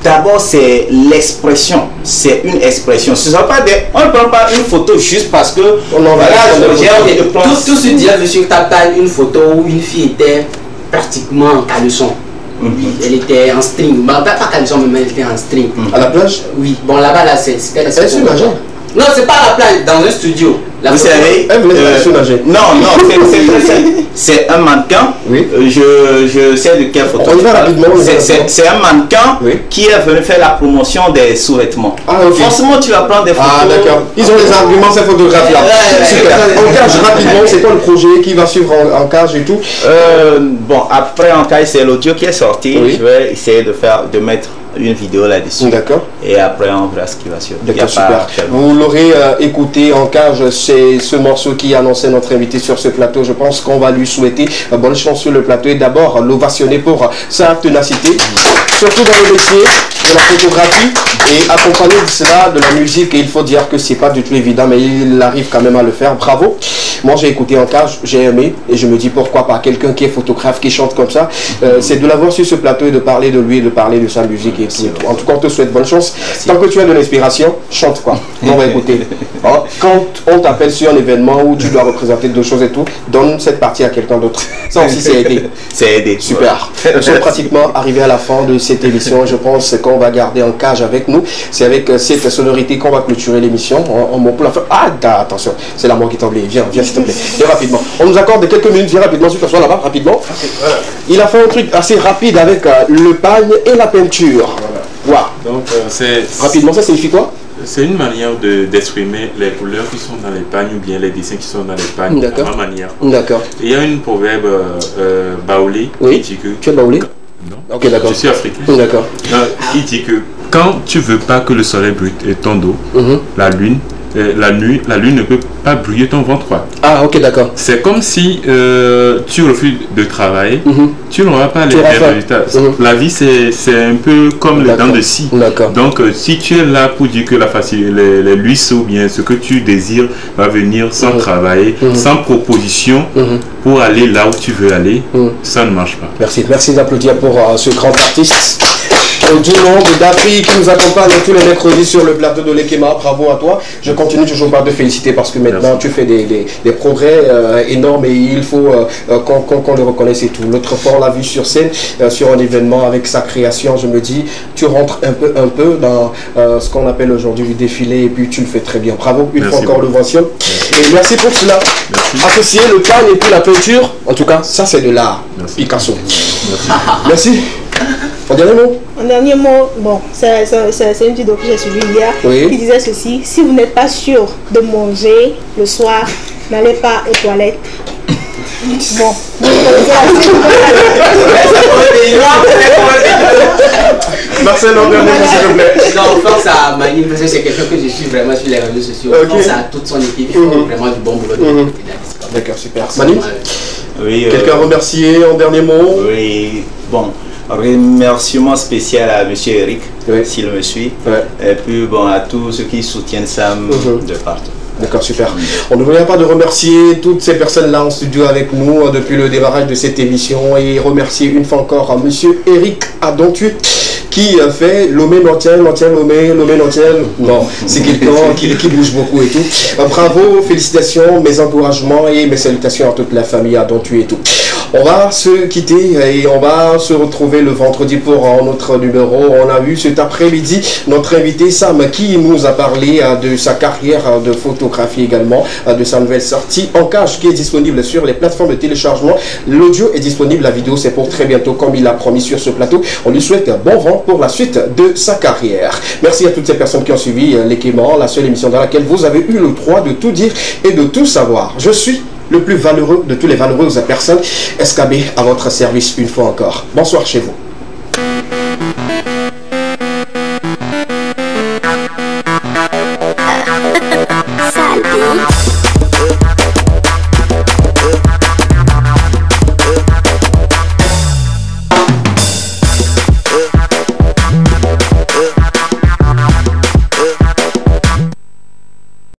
D'abord, c'est l'expression, c'est une expression. On ne prend pas une photo juste parce que tout se dit, monsieur Tapal, une photo où une fille était pratiquement en caleçon. Elle était en string, pas caleçon, mais elle était en string. À la plage? Oui, bon là-bas, là, c'était la seconde. Non, c'est pas à la plage, dans un studio. Vous savez, non, c'est très simple. C'est un mannequin. Je sais de quelle photo. C'est un mannequin qui est venu faire la promotion des sous-vêtements. Forcément, tu vas prendre des photos. Ah, d'accord. Ils ont les arguments, ces photographes-là. Super. En cage, rapidement, c'est quoi le projet qui va suivre en cage et tout? Bon, après en cage, c'est l'audio qui est sorti. Je vais essayer de mettre une vidéo là-dessus. D'accord. Et après, on verra ce qui va suivre. D'accord, super. Vous l'aurez écouté en cage, c'est ce morceau qui annonçait notre invité sur ce plateau. Je pense qu'on va lui souhaiter bonne chance sur le plateau et d'abord l'ovationner pour sa ténacité, surtout dans le métier de la photographie et accompagné de cela de la musique. Et il faut dire que c'est pas du tout évident, mais il arrive quand même à le faire. Bravo. Moi, j'ai écouté en cage, j'ai aimé et je me dis pourquoi pas quelqu'un qui est photographe, qui chante comme ça. C'est de l'avoir sur ce plateau et de parler de lui, de parler de sa musique et tout. En tout cas, on te souhaite bonne chance. Tant que tu as de l'inspiration, chante quoi. On va écouter. Quand on t'appelle sur un événement où tu dois représenter deux choses et tout, donne cette partie à quelqu'un d'autre. Ça aussi, c'est aidé. C'est aidé. Super. Nous sommes pratiquement arrivés à la fin de cette émission. Je pense qu'on va garder en cage avec nous. C'est avec cette sonorité qu'on va clôturer l'émission. Pour la fin. Ah, attention, c'est la mort qui t'emblie. Viens, s'il te plaît. Viens rapidement. On nous accorde quelques minutes. Viens rapidement. Tu t'assois là-bas, rapidement. Il a fait un truc assez rapide avec le pagne et la peinture. Voilà. Donc, rapidement, ça signifie quoi? C'est une manière d'exprimer les couleurs qui sont dans les pagnes ou bien les dessins qui sont dans les pagnes. D'accord. À ma manière. D'accord. Il y a une proverbe baoulé qui dit que... Tu es baoulé? Non. Ok, d'accord. Je suis africain. D'accord. Il dit que quand tu veux pas que le soleil brûle ton dos, la lune ne peut pas brûler ton ventre. Ah, ok, d'accord. C'est comme si tu refuses de travailler, tu n'auras pas les résultats. La vie, c'est un peu comme les dents de scie. Donc, si tu es là pour dire que les ruisseaux ou bien ce que tu désires va venir sans travailler, sans proposition pour aller là où tu veux aller, ça ne marche pas. Merci d'applaudir pour ce grand artiste. Du nom de Dapri qui nous accompagne tous les mercredis sur le plateau de l'Ekema. Bravo à toi. Je continue toujours par te féliciter parce que maintenant tu fais des progrès énormes et il faut qu'on le reconnaisse et tout. L'autre fois on l'a vu sur scène, sur un événement avec sa création. Je me dis, tu rentres un peu dans ce qu'on appelle aujourd'hui le défilé et puis tu le fais très bien. Bravo, une fois encore l'ovation. Et merci pour cela. Associer le pagne et puis la peinture, en tout cas, ça c'est de l'art. Picasso. Merci. Un dernier mot? Un dernier mot, bon, c'est une vidéo que j'ai suivie hier qui disait ceci: si vous n'êtes pas sûr de manger le soir, n'allez pas aux toilettes. Bon. Marcel, un dernier mot s'il te plaît. Non, force à Mani, parce que c'est quelqu'un que je suis vraiment sur les réseaux sociaux. Force à toute son équipe, ils font vraiment du bon boulot. D'accord, super. Mani? Oui. Quelqu'un à remercier en dernier mot? Oui, bon. remerciement spécial à M. Eric, s'il me suit, et puis bon, à tous ceux qui soutiennent Sam de partout. D'accord, super. On ne vient pas de remercier toutes ces personnes-là en studio avec nous depuis le démarrage de cette émission et remercier une fois encore M. Eric Adontu qui fait Lomé Nantiel. Bon, c'est quelqu'un qui bouge beaucoup et tout. Bravo, félicitations, mes encouragements et mes salutations à toute la famille Adontu et tout. On va se quitter et on va se retrouver le vendredi pour notre numéro. On a vu cet après-midi notre invité Sam qui nous a parlé de sa carrière de photographie également, de sa nouvelle sortie En Cage qui est disponible sur les plateformes de téléchargement. L'audio est disponible, la vidéo c'est pour très bientôt comme il l'a promis sur ce plateau. On lui souhaite bon vent pour la suite de sa carrière. Merci à toutes ces personnes qui ont suivi l'Équipement, la seule émission dans laquelle vous avez eu le droit de tout dire et de tout savoir. Je suis le plus valeureux de tous les valeureuses personnes, SKB à votre service une fois encore. Bonsoir chez vous.